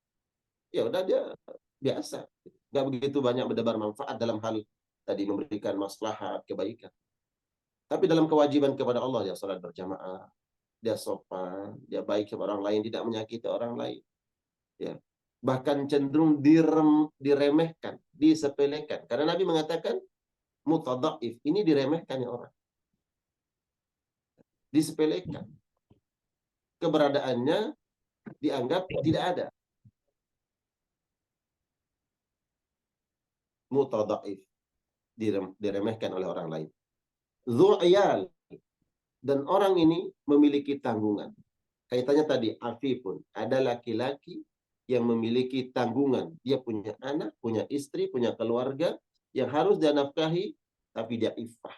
Speaker 2: ya udah dia biasa, nggak begitu banyak berdebar manfaat dalam hal tadi memberikan maslahat, kebaikan. Tapi dalam kewajiban kepada Allah dia salat berjamaah, dia sopan, dia baik kepada orang lain, tidak menyakiti orang lain. Ya. Bahkan cenderung diremehkan, disepelekan. Karena Nabi mengatakan mutadhaif, ini diremehkan ya orang. Disepelekan. Keberadaannya dianggap tidak ada. Mutadhaif, diremehkan oleh orang lain. Dzu'iyal, dan orang ini memiliki tanggungan. Kaitannya tadi afifun, ada laki-laki yang memiliki tanggungan. Dia punya anak, punya istri, punya keluarga yang harus dia nafkahi, tapi dia iffah.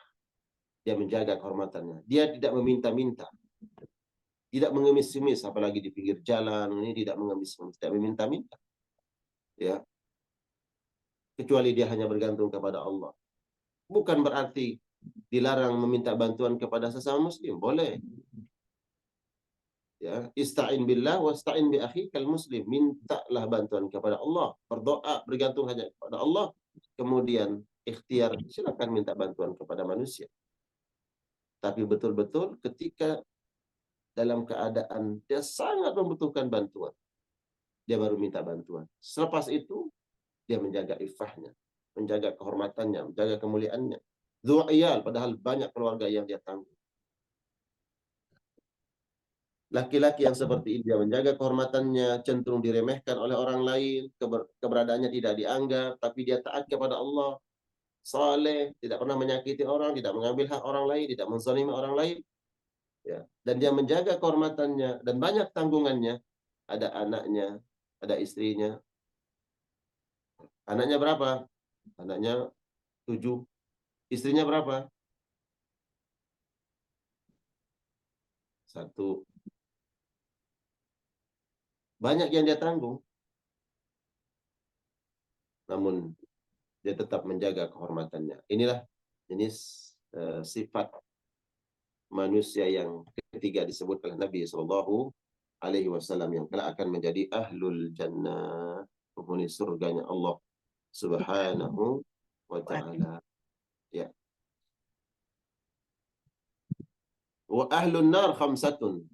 Speaker 2: Dia menjaga kehormatannya. Dia tidak meminta-minta. Tidak mengemis-ngemis, apalagi di pinggir jalan, ini tidak mengemis-ngemis, tidak meminta-minta. Ya. Kecuali dia hanya bergantung kepada Allah. Bukan berarti dilarang meminta bantuan kepada sesama muslim, boleh. Ya, ista'in billah wasta'in bi akhikal muslim. Mintalah bantuan kepada Allah, berdoa, bergantung hanya kepada Allah. Kemudian ikhtiar, silakan minta bantuan kepada manusia. Tapi betul-betul ketika dalam keadaan dia sangat membutuhkan bantuan, dia baru minta bantuan. Selepas itu, dia menjaga iffahnya, menjaga kehormatannya, menjaga kemuliaannya. Dzu'iyal, padahal banyak keluarga yang dia tanggung. Laki-laki yang seperti ini, dia menjaga kehormatannya, cenderung diremehkan oleh orang lain, keberadaannya tidak dianggap, tapi dia taat kepada Allah, saleh, tidak pernah menyakiti orang, tidak mengambil hak orang lain, tidak menzalimi orang lain. Ya. Dan dia menjaga kehormatannya, dan banyak tanggungannya. Ada anaknya, ada istrinya. Anaknya berapa? Anaknya 7. Istrinya berapa? 1. Banyak yang dia tanggung, namun dia tetap menjaga kehormatannya. Inilah jenis sifat manusia yang ketiga disebut oleh Nabi Shallallahu Alaihi Wasallam yang kelak akan menjadi ahlul jannah, penghuni surganya Allah Subhanahu wa Ta'ala. Ya. Wa ahlun nar khamsatun,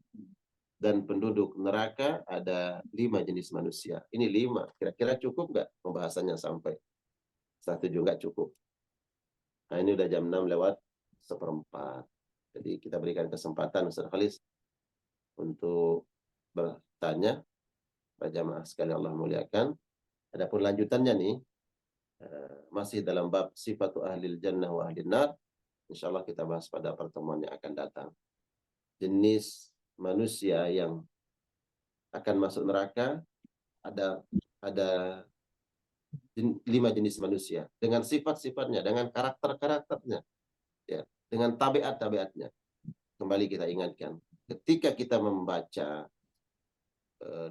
Speaker 2: dan penduduk neraka ada 5 jenis manusia. Ini 5. Kira-kira cukup nggak pembahasannya sampai 1 juga cukup. Nah, ini udah jam 6:04. Jadi kita berikan kesempatan Ustaz Khalis untuk bertanya. Para jamaah sekalian Allah muliakan. Adapun lanjutannya nih, masih dalam bab sifatu ahlil jannah wa ahlin nar. Insyaallah kita bahas pada pertemuan yang akan datang. Jenis manusia yang akan masuk neraka ada 5 jenis manusia dengan sifat-sifatnya, dengan karakter-karakternya, ya, dengan tabiat-tabiatnya. Kembali kita ingatkan, ketika kita membaca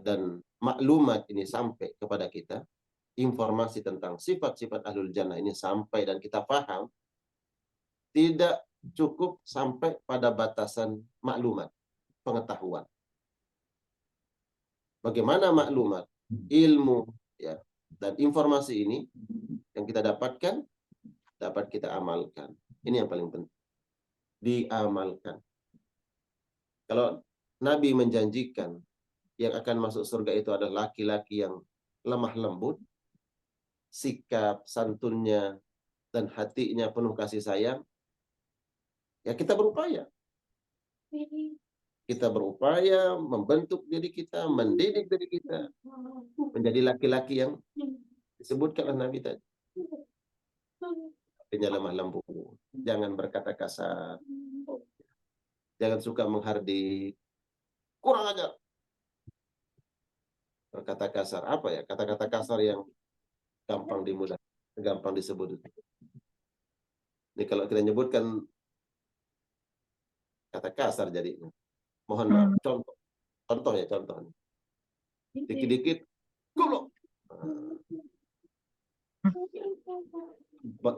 Speaker 2: dan maklumat ini sampai kepada kita, informasi tentang sifat-sifat ahlul jannah ini sampai dan kita paham, tidak cukup sampai pada batasan maklumat, pengetahuan. Bagaimana maklumat, ilmu, ya, dan informasi ini yang kita dapatkan, dapat kita amalkan. Ini yang paling penting. Diamalkan. Kalau Nabi menjanjikan yang akan masuk surga itu adalah laki-laki yang lemah lembut, sikap, santunnya, dan hatinya penuh kasih sayang, ya kita berupaya. Kita berupaya membentuk diri kita, mendidik diri kita, menjadi laki-laki yang disebutkan oleh Nabi tadi. Hatinya lemah lembut, jangan berkata kasar, jangan suka menghardik, kurang ajar. Berkata kasar, apa ya? Kata-kata kasar yang gampang disebut. Ini kalau kita nyebutkan kata kasar jadinya. Mohon maaf. Contoh. Dikit-dikit, goblok.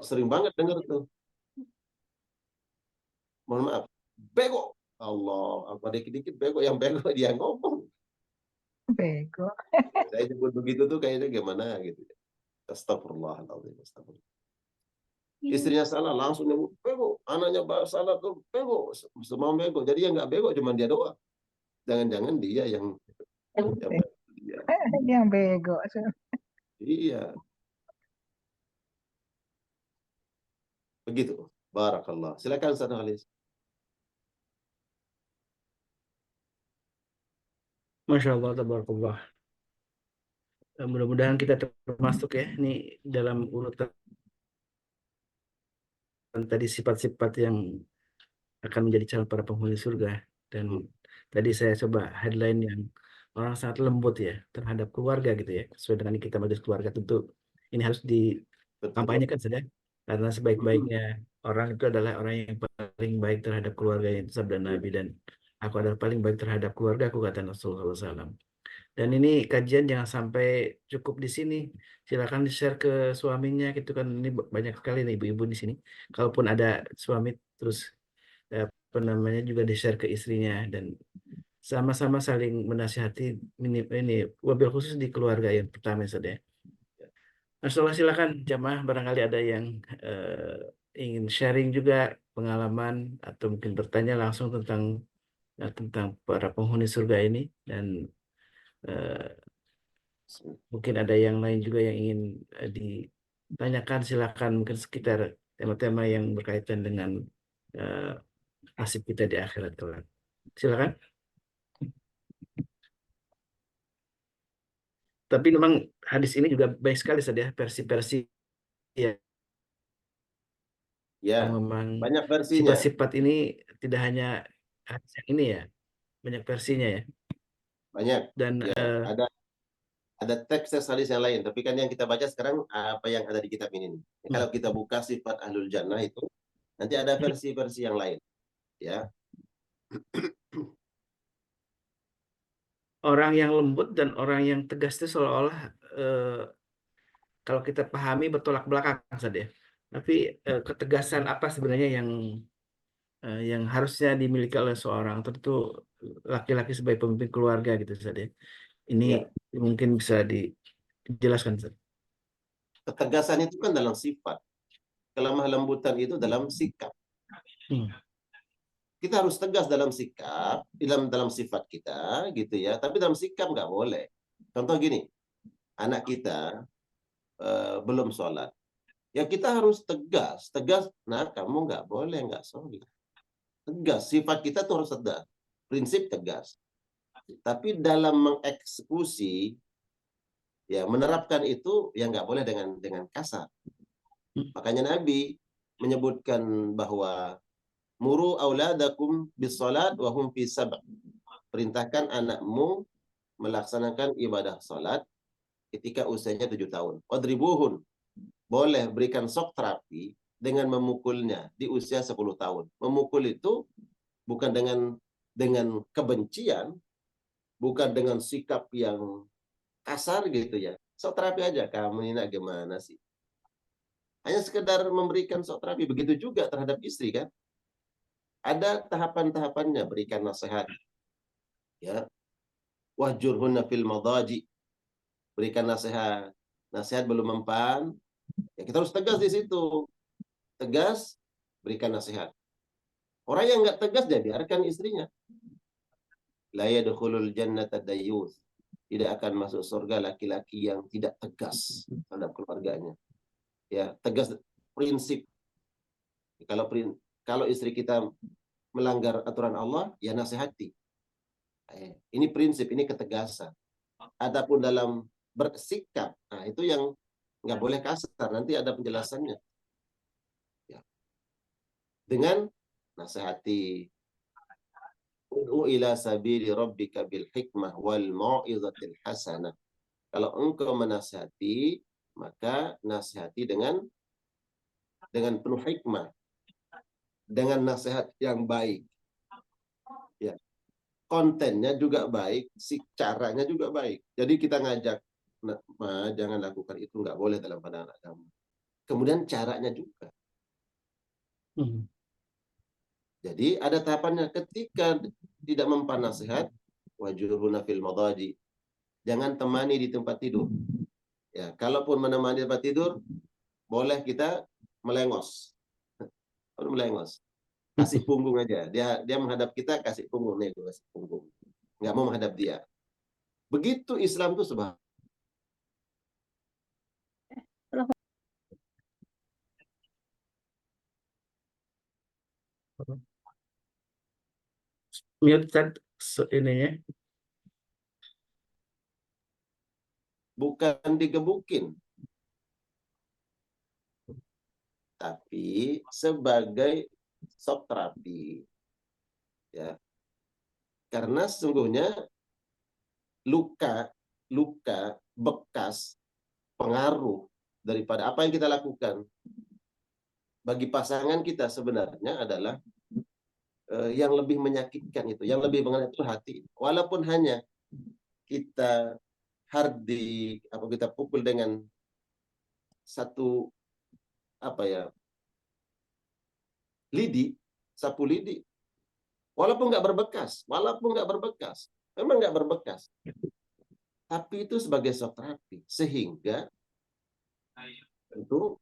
Speaker 2: Sering banget dengar tuh. Mohon maaf. Bego. Allah, apa dikit-dikit bego, yang bego dia ngomong.
Speaker 4: Bego.
Speaker 2: Saya sebut begitu tuh kayaknya gimana gitu. Astagfirullahaladzim. Istrinya salah langsung nyebut bego, anaknya salah tuh bego, semua bego. Jadi yang nggak bego cuma dia doang. Jangan-jangan dia yang dia.
Speaker 4: Yang bego.
Speaker 2: Iya. Begitu. Barakallah. Silakan Ustaz Khalis.
Speaker 1: Masya Allah, tabarakallah. Mudah-mudahan kita termasuk ya, ini dalam urutan tadi sifat-sifat yang akan menjadi calon para penghuni surga. Dan tadi saya coba headline yang orang sangat lembut ya terhadap keluarga gitu ya. Sesuai dengan kita majelis keluarga tentu ini harus dikampanyekan saja. Karena sebaik-baiknya orang itu adalah orang yang paling baik terhadap keluarga, itu sabda Nabi, dan aku adalah paling baik terhadap keluarga aku, kata Rasulullah SAW. Dan ini kajian jangan sampai cukup di sini. Silakan di-share ke suaminya gitu kan. Ini banyak sekali nih ibu-ibu di sini. Kalaupun ada suami terus apa namanya juga di-share ke istrinya dan sama-sama saling menasihati ini wabil khusus di keluarga yang pertama saja. Masya Allah, silakan jamaah barangkali ada yang ingin sharing juga pengalaman atau mungkin bertanya langsung tentang para penghuni surga ini, dan mungkin ada yang lain juga yang ingin ditanyakan, silakan, mungkin sekitar tema-tema yang berkaitan dengan nasib kita di akhirat kelak. Silakan. Tapi memang hadis ini juga baik sekali saja versi-versi yang
Speaker 2: Ya,
Speaker 1: memang
Speaker 2: banyak versinya.
Speaker 1: sifat-sifat ini tidak hanya hadis yang ini ya, banyak versinya ya.
Speaker 2: Banyak.
Speaker 1: Dan
Speaker 2: Ya, ada Ada teks hadis yang lain, tapi kan yang kita baca sekarang apa yang ada di kitab ini. Kalau kita buka sifat ahlul jannah itu, nanti ada versi-versi yang lain, ya.
Speaker 1: Orang yang lembut dan orang yang tegas itu seolah-olah kalau kita pahami bertolak belakang saja. Tapi ketegasan apa sebenarnya yang harusnya dimiliki oleh seorang tentu laki-laki sebagai pemimpin keluarga gitu saja. Ini
Speaker 2: Ya.
Speaker 1: mungkin bisa dijelaskan, Ustaz.
Speaker 2: Ketegasan itu kan dalam sifat, kelemah lembutan itu dalam sikap. Kita harus tegas dalam sikap, dalam sifat kita, gitu ya. Tapi dalam sikap nggak boleh. Contoh gini, anak kita belum sholat, ya kita harus tegas. Nah kamu nggak boleh nggak sholat. Tegas, sifat kita tuh harus tegas. Prinsip tegas. Tapi dalam mengeksekusi, ya menerapkan itu, ya nggak boleh dengan kasar. Makanya Nabi menyebutkan bahwa muru auladakum bisalat wa hum fi sab'. Perintahkan anakmu melaksanakan ibadah salat ketika usianya 7 tahun. Wadribuhun. Boleh berikan shock terapi dengan memukulnya di usia 10 tahun. Memukul itu bukan dengan kebencian, bukan dengan sikap yang kasar gitu ya. Shock terapi aja, kamu ini gimana sih? Hanya sekedar memberikan shock terapi. Begitu juga terhadap istri kan. Ada tahapan-tahapannya, berikan nasihat. Ya. Wahjurhunna fil madaji. Berikan nasihat. Nasihat belum mempan, ya kita harus tegas di situ. Tegas, berikan nasihat. Orang yang nggak tegas, dia biarkan istrinya. La yadkhulul jannata dayyuth. Tidak akan masuk surga laki-laki yang tidak tegas terhadap keluarganya. Ya, tegas prinsip. Kalau istri kita melanggar aturan Allah, ya nasihati. Ini prinsip, ini ketegasan. Adapun dalam bersikap, nah itu yang nggak boleh kasar. Nanti ada penjelasannya. Ya. Dengan nasihati. Ud'u ila sabili rabbika bil hikmah wal mau'izatil hasanah. Kalau engkau menasihati, maka nasihati dengan penuh hikmah. Dengan nasihat yang baik. Ya. Kontennya juga baik, caranya juga baik. Jadi kita ngajak, ma, jangan lakukan itu, nggak boleh dalam pandangan agama. Kemudian caranya juga. Jadi ada tahapannya. Ketika tidak mempan nasihat, wajuruna fil madaji. Jangan temani di tempat tidur. Ya, kalaupun menemani di tempat tidur, boleh kita melengos. Melengos. Kasih punggung aja. Dia menghadap kita, kasih punggung. Nih, gue kasih punggung. Nggak mau menghadap dia. Begitu Islam tuh sebab.
Speaker 1: Mute ininya.
Speaker 2: Bukan digebukin. Tapi sebagai shock terapi. Ya. Karena sesungguhnya luka, bekas, pengaruh daripada apa yang kita lakukan bagi pasangan kita sebenarnya adalah yang lebih menyakitkan itu, yang lebih mengenai itu hati. Walaupun hanya kita kita pukul dengan satu sapu lidi, walaupun nggak berbekas, memang nggak berbekas, tapi itu sebagai shock terapi, sehingga tentu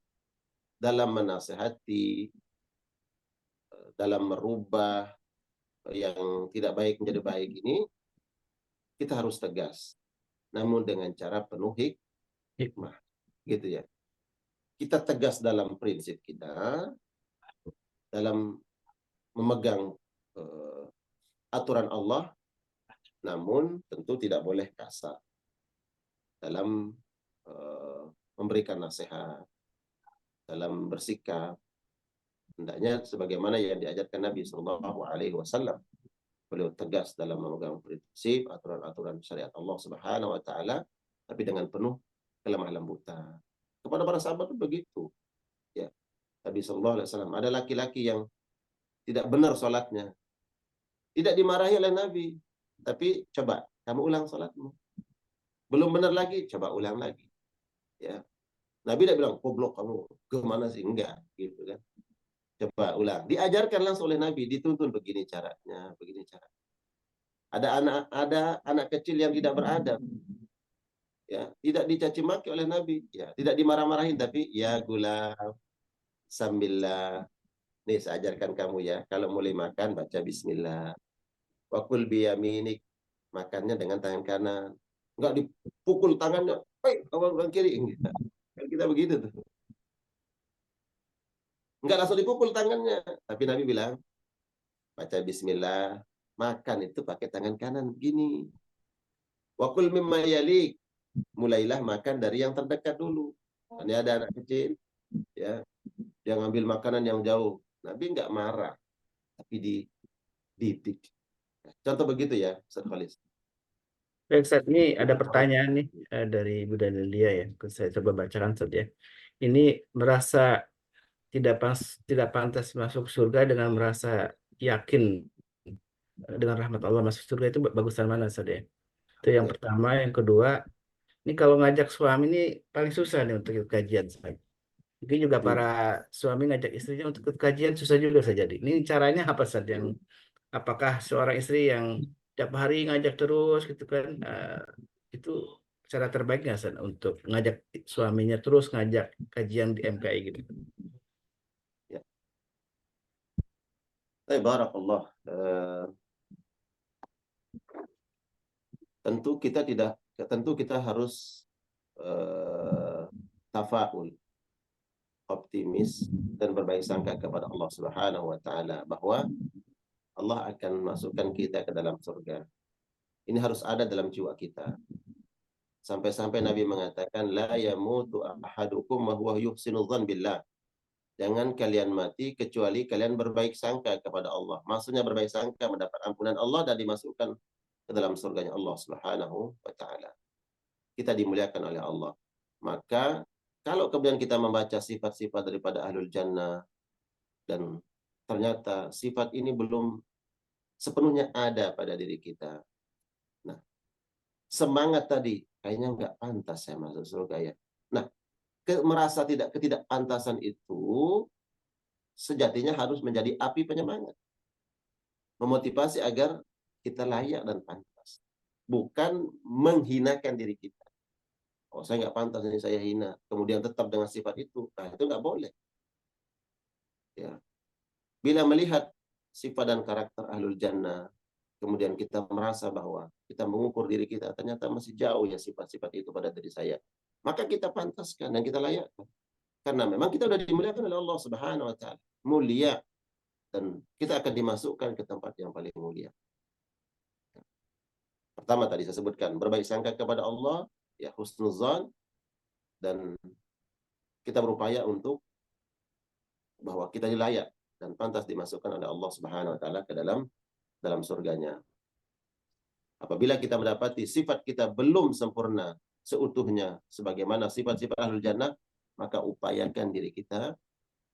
Speaker 2: dalam menasehati, dalam merubah yang tidak baik menjadi baik ini, kita harus tegas, namun dengan cara penuh hikmah, gitu ya. Kita tegas dalam prinsip kita, dalam memegang aturan Allah, namun tentu tidak boleh kasar dalam memberikan nasihat, dalam bersikap. Hendaknya sebagaimana yang diajarkan Nabi Shallallahu Alaihi Wasallam. Beliau tegas dalam memegang prinsip aturan-aturan syariat Allah Subhanahu Wa Taala, tapi dengan penuh kelemah lembutan. Kepada para sahabat itu begitu. Ya, Nabi Shallallahu Alaihi Wasallam ada laki-laki yang tidak benar sholatnya, tidak dimarahi oleh Nabi, tapi coba kamu ulang sholatmu. Belum benar lagi, coba ulang lagi. Ya, Nabi tidak bilang goblok kamu, kemana sih? Enggak, gitu kan. Coba ulang. Diajarkan langsung oleh Nabi, dituntun begini caranya, begini cara. Ada anak kecil yang tidak beradab, ya, tidak dicaci maki oleh Nabi, ya, tidak dimarah-marahin, tapi ya gulam, sambillah. Nih saya ajarkan kamu ya, kalau mulai makan baca bismillah. Wakul biyaminik, makannya dengan tangan kanan. Enggak dipukul tangannya, orang kiri. Enggak. Kan kita begitu tuh. Enggak langsung dipukul tangannya, tapi Nabi bilang baca bismillah, makan itu pakai tangan kanan gini. Wakul mimma yalik, mulailah makan dari yang terdekat dulu. Ini ada anak kecil, ya, dia ngambil makanan yang jauh. Nabi nggak marah, tapi dididik. Contoh begitu ya, Ustaz Khalis.
Speaker 1: Baik, Ustaz, ini ada pertanyaan nih dari Ibu Dalia ya. Saya coba bacakan, Ustaz ya. Ini merasa tidak pantas masuk surga dengan merasa yakin dengan rahmat Allah masuk surga, itu bagusan mana, Ustaz ya? Itu yang
Speaker 2: Ya.
Speaker 1: pertama. Yang kedua, ini kalau ngajak suami ini paling susah nih untuk ikut kajian, Ustaz. Mungkin juga para suami ngajak istrinya untuk ikut kajian susah juga saja. Ini caranya apa, Ustaz? Yang apakah seorang istri yang tiap hari ngajak terus gitu kan, itu cara terbaiknya, Ustaz, untuk ngajak suaminya terus ngajak kajian di MKI gitu?
Speaker 2: Ya. Barakallah. Tentu kita harus tafaul, optimis dan berbaik sangka kepada Allah Subhanahu wa taala bahwa Allah akan masukkan kita ke dalam surga. Ini harus ada dalam jiwa kita. Sampai-sampai Nabi mengatakan la yamutu ahadukum wa huwa yuhsinu dzan billah. Jangan kalian mati kecuali kalian berbaik sangka kepada Allah. Maksudnya berbaik sangka mendapat ampunan Allah dan dimasukkan ke dalam surganya Allah Subhanahu wa taala. Kita dimuliakan oleh Allah. Maka kalau kemudian kita membaca sifat-sifat daripada ahlul jannah dan ternyata sifat ini belum sepenuhnya ada pada diri kita. Nah, semangat tadi kayaknya nggak pantas saya masuk surga ya. Nah, merasa ketidakpantasan itu sejatinya harus menjadi api penyemangat. Memotivasi agar kita layak dan pantas. Bukan menghinakan diri kita. Oh, saya nggak pantas, ini saya hina. Kemudian tetap dengan sifat itu. Nah, itu nggak boleh. Ya. Bila melihat sifat dan karakter ahlul jannah, kemudian kita merasa bahwa kita mengukur diri kita, ternyata masih jauh ya sifat-sifat itu pada diri saya. Maka kita pantaskan dan kita layakkan. Karena memang kita sudah dimuliakan oleh Allah Subhanahu wa taala. Mulia. Dan kita akan dimasukkan ke tempat yang paling mulia. Pertama tadi saya sebutkan, berbaik sangka kepada Allah, ya husnuzan, dan kita berupaya untuk bahwa kita layak dan pantas dimasukkan oleh Allah Subhanahu wa taala ke dalam surganya. Apabila kita mendapati sifat kita belum sempurna seutuhnya sebagaimana sifat-sifat ahlul jannah, maka upayakan diri kita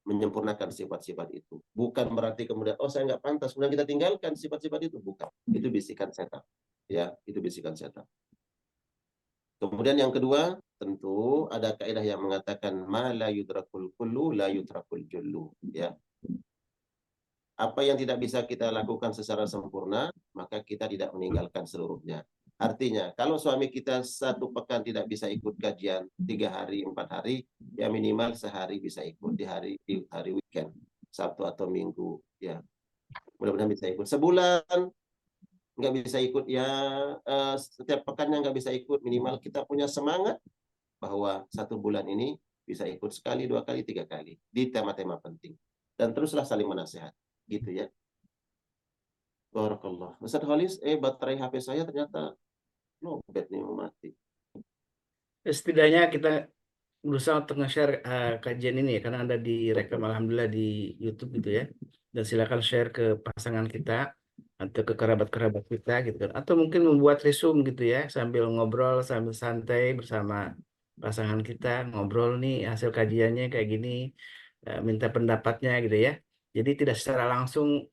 Speaker 2: menyempurnakan sifat-sifat itu. Bukan berarti kemudian, oh saya nggak pantas, kemudian kita tinggalkan sifat-sifat itu. Bukan. Itu bisikan setan. Ya, itu bisikan setan. Kemudian yang kedua, tentu ada kaidah yang mengatakan ma la yudrakul kullu la yudrakul jullu, ya. Apa yang tidak bisa kita lakukan secara sempurna, maka kita tidak meninggalkan seluruhnya. Artinya, kalau suami kita 1 pekan tidak bisa ikut kajian, 3 hari, 4 hari, ya minimal sehari bisa ikut di hari weekend, Sabtu atau Minggu, ya. Mudah-mudahan bisa ikut. Sebulan nggak bisa ikut, ya setiap pekannya nggak bisa ikut, minimal kita punya semangat bahwa 1 bulan ini bisa ikut sekali, 2 kali, 3 kali di tema-tema penting, dan teruslah saling menasihati, gitu ya. Barakallah. Ustaz Khalis, baterai HP saya ternyata lowbat nih, mau mati.
Speaker 1: Setidaknya kita berusaha untuk nge-share kajian ini karena ada di rekam alhamdulillah di YouTube gitu ya. Dan silakan share ke pasangan kita atau ke kerabat-kerabat kita gitu kan, atau mungkin membuat resume gitu ya, sambil ngobrol sambil santai bersama pasangan kita, ngobrol nih hasil kajiannya kayak gini, minta pendapatnya gitu ya. Jadi tidak secara langsung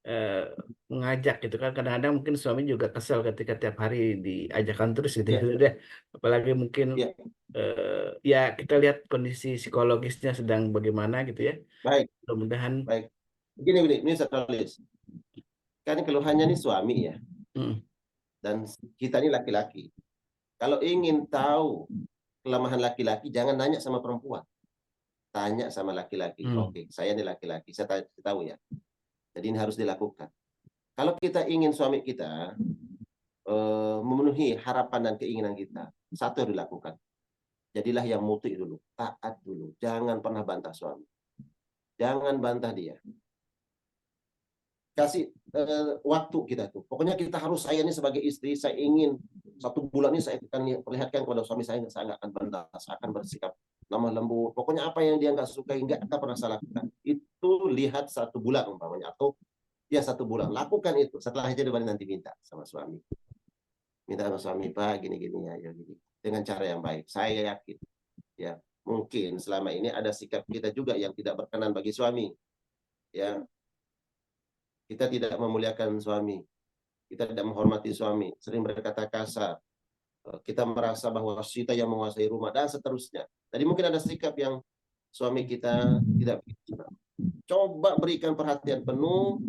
Speaker 1: eh, mengajak gitu kan, kadang-kadang mungkin suami juga kesel ketika tiap hari diajakan terus gitu ya,
Speaker 2: Ya,
Speaker 1: udah. Apalagi mungkin
Speaker 2: ya,
Speaker 1: ya kita lihat kondisi psikologisnya sedang bagaimana gitu ya,
Speaker 2: baik,
Speaker 1: mudah-mudahan.
Speaker 2: baik. Begini, ini saya tulis. Kan keluhannya nih suami ya,
Speaker 1: Mm,
Speaker 2: dan kita ini laki-laki. Kalau ingin tahu kelemahan laki-laki, jangan nanya sama perempuan. Tanya sama laki-laki.
Speaker 1: mm,
Speaker 2: Oke, saya ini laki-laki, saya tahu ya. Jadi ini harus dilakukan. Kalau kita ingin suami kita memenuhi harapan dan keinginan kita, satu yang dilakukan. Jadilah yang muti dulu, taat dulu. Jangan pernah bantah suami. Jangan bantah dia. Kasih waktu kita tuh. Pokoknya kita harus, saya ini sebagai istri, saya ingin 1 bulan ini saya akan perlihatkan kepada suami saya nggak akan bantah, saya akan bersikap lemah lembut. Pokoknya apa yang dia nggak sukai, nggak akan pernah saya lakukan. Itu lihat 1 bulan umpamanya, atau ya 1 bulan. Lakukan itu. Setelah itu baru nanti minta sama suami. Minta sama suami, Pak, gini-gini ya gini. Dengan cara yang baik. Saya yakin ya, mungkin selama ini ada sikap kita juga yang tidak berkenan bagi suami. Ya, kita tidak memuliakan suami, kita tidak menghormati suami, sering berkata kasar, kita merasa bahwa kita yang menguasai rumah dan seterusnya. Jadi mungkin ada sikap yang suami kita tidak begitu. Coba berikan perhatian penuh,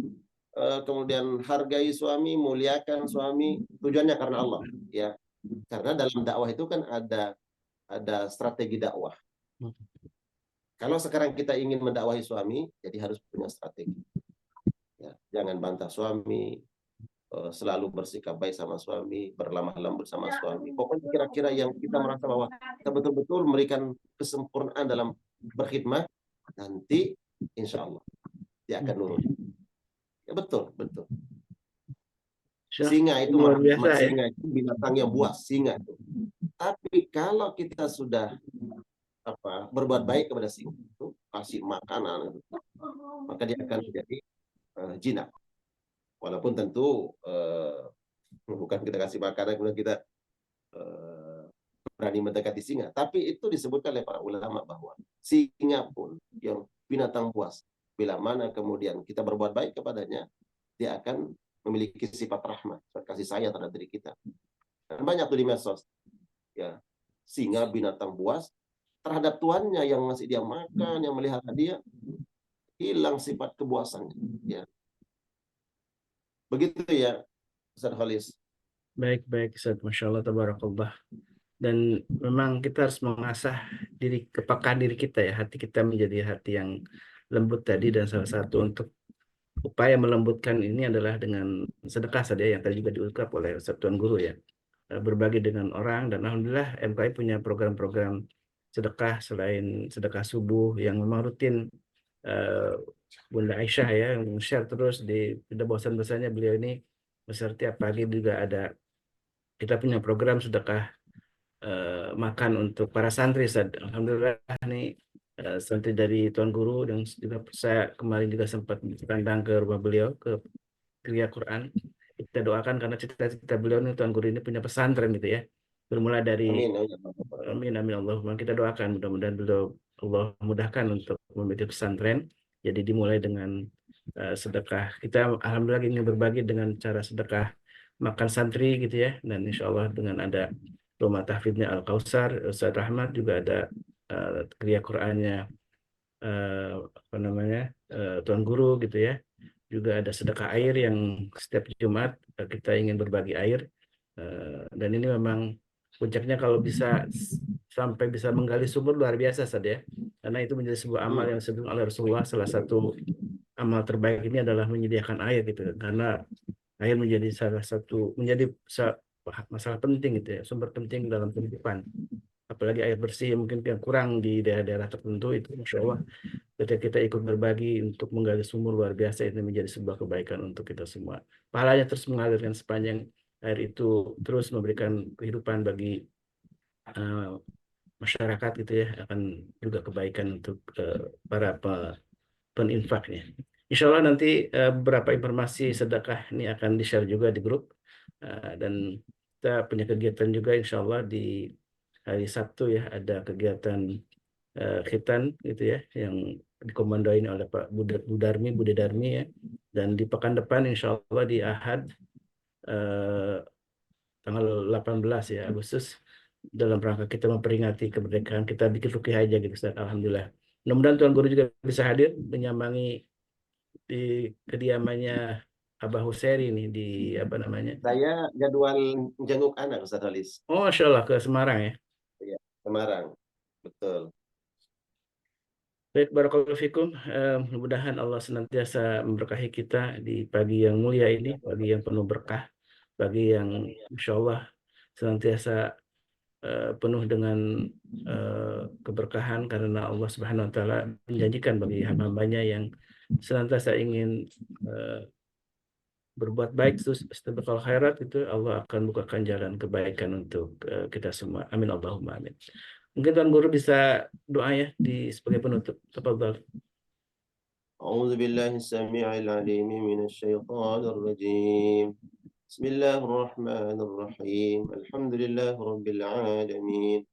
Speaker 2: kemudian hargai suami, muliakan suami, tujuannya karena Allah, ya. Karena dalam dakwah itu kan ada strategi dakwah. Kalau sekarang kita ingin mendakwahi suami, jadi harus punya strategi. Ya, jangan bantah suami, selalu bersikap baik sama suami, berlemah lembut sama suami. Pokoknya kira-kira yang kita merasa bahwa kita betul-betul memberikan kesempurnaan dalam berkhidmat, nanti insya Allah dia akan nurut. Ya, betul, betul. Singa itu
Speaker 1: luar biasa ya.
Speaker 2: singa itu binatang yang buas, singa itu. Tapi kalau kita sudah berbuat baik kepada singa itu, kasih makanan itu, maka dia akan menjadi jinak. Walaupun tentu bukan kita kasih makanan kemudian kita berani mendekati singa, tapi itu disebutkan oleh para ulama bahwa singa pun yang binatang buas, bila mana kemudian kita berbuat baik kepadanya, dia akan memiliki sifat rahmat, kasih sayang terhadap diri kita. Dan banyak tuh di medsos, ya, singa binatang buas terhadap tuannya yang ngasih dia makan, yang melihara dia, hilang sifat kebuasannya. Ya, begitu ya, Ustaz Khalis.
Speaker 1: Baik, Ustaz. Masya Allah, tabarakallah. Dan memang kita harus mengasah kepekaan diri kita ya, hati kita menjadi hati yang lembut tadi, dan salah satu untuk upaya melembutkan ini adalah dengan sedekah saja yang tadi juga diungkap oleh Ustaz Tuan Guru ya. Berbagi dengan orang, dan alhamdulillah MKI punya program-program sedekah selain sedekah subuh yang memang rutin. Bunda Aisyah ya yang share terus, tidak bosan-bosannya beliau ini setiap pagi juga ada, kita punya program sedekah makan untuk para santri. Alhamdulillah nih, santri dari Tuan Guru, dan juga saya kemarin juga sempat datang ke rumah beliau ke Kriya Quran. Kita doakan karena cita-cita beliau nih, Tuan Guru ini punya pesantren gitu ya, bermula dari
Speaker 2: Amin.
Speaker 1: amin amin Allahumma. Kita doakan mudah-mudahan beliau Allah mudahkan untuk memiliki pesantren. Jadi dimulai dengan sedekah. Kita alhamdulillah ingin berbagi dengan cara sedekah makan santri gitu ya, dan insya Allah dengan ada rumah tahfidznya Al Kausar, Ustaz Rahmat, juga ada kriya Qur'annya apa namanya Tuan Guru gitu ya. Juga ada sedekah air yang setiap Jumat kita ingin berbagi air. Dan ini memang puncaknya kalau bisa sampai bisa menggali sumur, luar biasa saja ya. Karena itu menjadi sebuah amal yang disebut oleh Rasulullah, salah satu amal terbaik ini adalah menyediakan air gitu. Karena air menjadi salah satu masalah penting gitu ya, sumber penting dalam kehidupan. Apalagi air bersih mungkin yang kurang di daerah-daerah tertentu, itu Masya Allah ketika kita ikut berbagi untuk menggali sumur, luar biasa, itu menjadi sebuah kebaikan untuk kita semua. Pahalanya terus mengalirkan sepanjang air itu terus memberikan kehidupan bagi masyarakat gitu ya, akan juga kebaikan untuk para peninfaknya. Insya Allah nanti beberapa informasi sedekah ini akan di-share juga di grup. Dan kita punya kegiatan juga insya Allah di hari Sabtu ya, ada kegiatan khitan gitu ya, yang dikomandoin oleh Pak Bude Darmi ya. Dan di pekan depan insya Allah di Ahad tanggal 18 ya Agustus, dalam rangka kita memperingati kemerdekaan, kita bikin ruqyah aja gitu Ustaz. Alhamdulillah. Mudah-mudahan Tuan Guru juga bisa hadir menyambangi di kediamannya Abah Huseri nih di apa namanya?
Speaker 2: Saya jadwal jenguk anak Ustaz Halis.
Speaker 1: Oh, Masya Allah, ke Semarang ya.
Speaker 2: Iya, Semarang. Betul.
Speaker 1: Baik, barakallahu fikum. Mudah-mudahan Allah senantiasa memberkahi kita di pagi yang mulia ini, pagi yang penuh berkah, pagi yang insya Allah senantiasa penuh dengan keberkahan, karena Allah Subhanahu Wa Taala menjanjikan bagi hamba-hambanya yang senantiasa ingin berbuat baik, terus istiqomah khairat, itu Allah akan bukakan jalan kebaikan untuk kita semua. Amin Allahumma amin. Mungkin Tuan Guru bisa doa ya di sebagai penutup. Tafadhal.
Speaker 2: أعوذ بالله السميع العليم من الشيطان الرجيم. بسم الله الرحمن الرحيم. الحمد لله رب العالمين.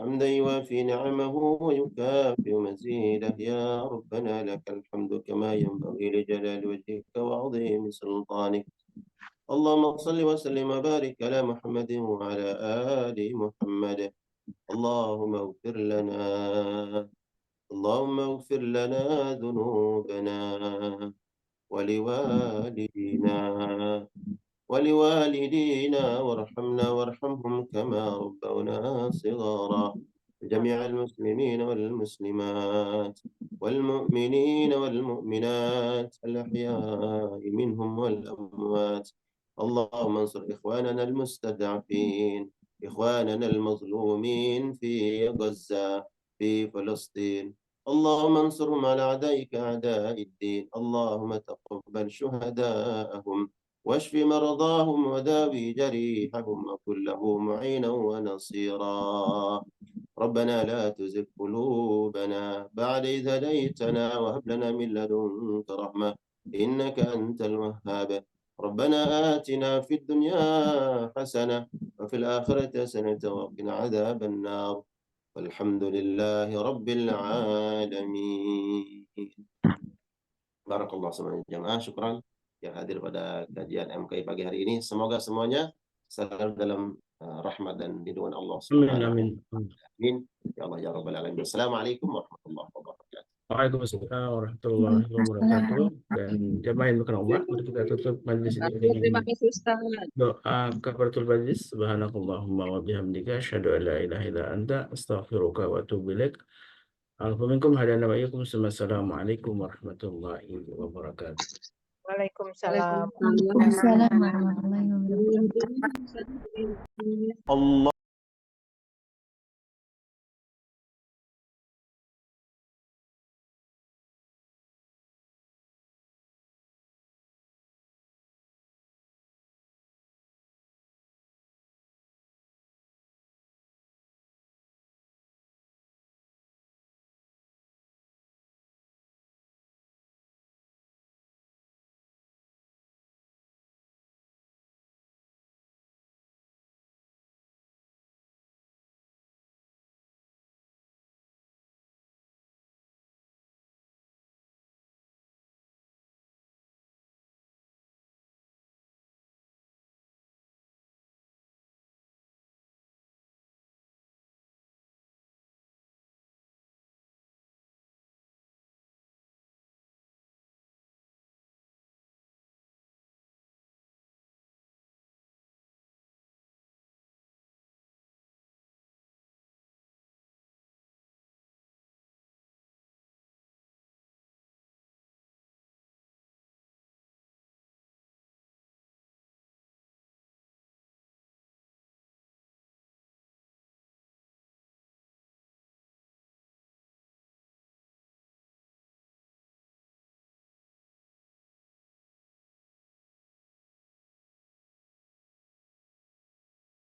Speaker 2: حمدا يوافي نعمه ويكافئ مزيده. يا ربنا لك الحمد كما ينبغي لجلال وجهك وعظيم سلطانك. اللهم صل وسلم وبارك على محمد وعلى آل محمد. اللهم اغفر لنا اللهم اغفر لنا ذنوبنا ولوالدينا وارحمهم كما ربونا صغارا. جميع المسلمين والمسلمات والمؤمنين والمؤمنات الأحياء منهم والأموات. اللهم انصر إخواننا المستضعفين، إخواننا المظلومين في غزة، في فلسطين. اللهم انصرهم على أعدائك أعداء الدين. اللهم تقبل شهداءهم واشف مرضاهم وداوي جريحهم وكن له معينا ونصيرا. ربنا لا تزغ قلوبنا بعد إذ هديتنا وهب لنا من لدنك رحمة إنك أنت الوهاب. ربنا آتنا في الدنيا حسنة وفي الآخرة حسنة وقنا عذاب النار. والحمد لله رب العالمين. Barakallah semuanya jamaah, syukran yang hadir pada kajian MKI pagi hari ini. Semoga semuanya selalu dalam rahmat dan lindungan Allah Subhanahu
Speaker 1: Amin.
Speaker 2: Amin. Ya Allah ya Rabbal Alamin. Assalamualaikum warahmatullahi wabarakatuh.
Speaker 1: Waalaikumsalam warahmatullahi wabarakatuh. Dan jamaah yang bukan Allah, mari kita tutup majelis ini
Speaker 5: Terima
Speaker 1: dengan
Speaker 5: kasih Ustaz.
Speaker 1: doa kafaratul majlis. Subhanakallahumma wa bihamdika asyhadu an la ilaha illa anta astaghfiruka wa atubu ilaik. Alhamdulillah hadana wa iyyakum. Assalamualaikum warahmatullahi wabarakatuh.
Speaker 4: Waalaikumsalam.
Speaker 5: Waalaikumsalam.
Speaker 6: Assalamualaikum warahmatullahi wabarakatuh.
Speaker 2: Allah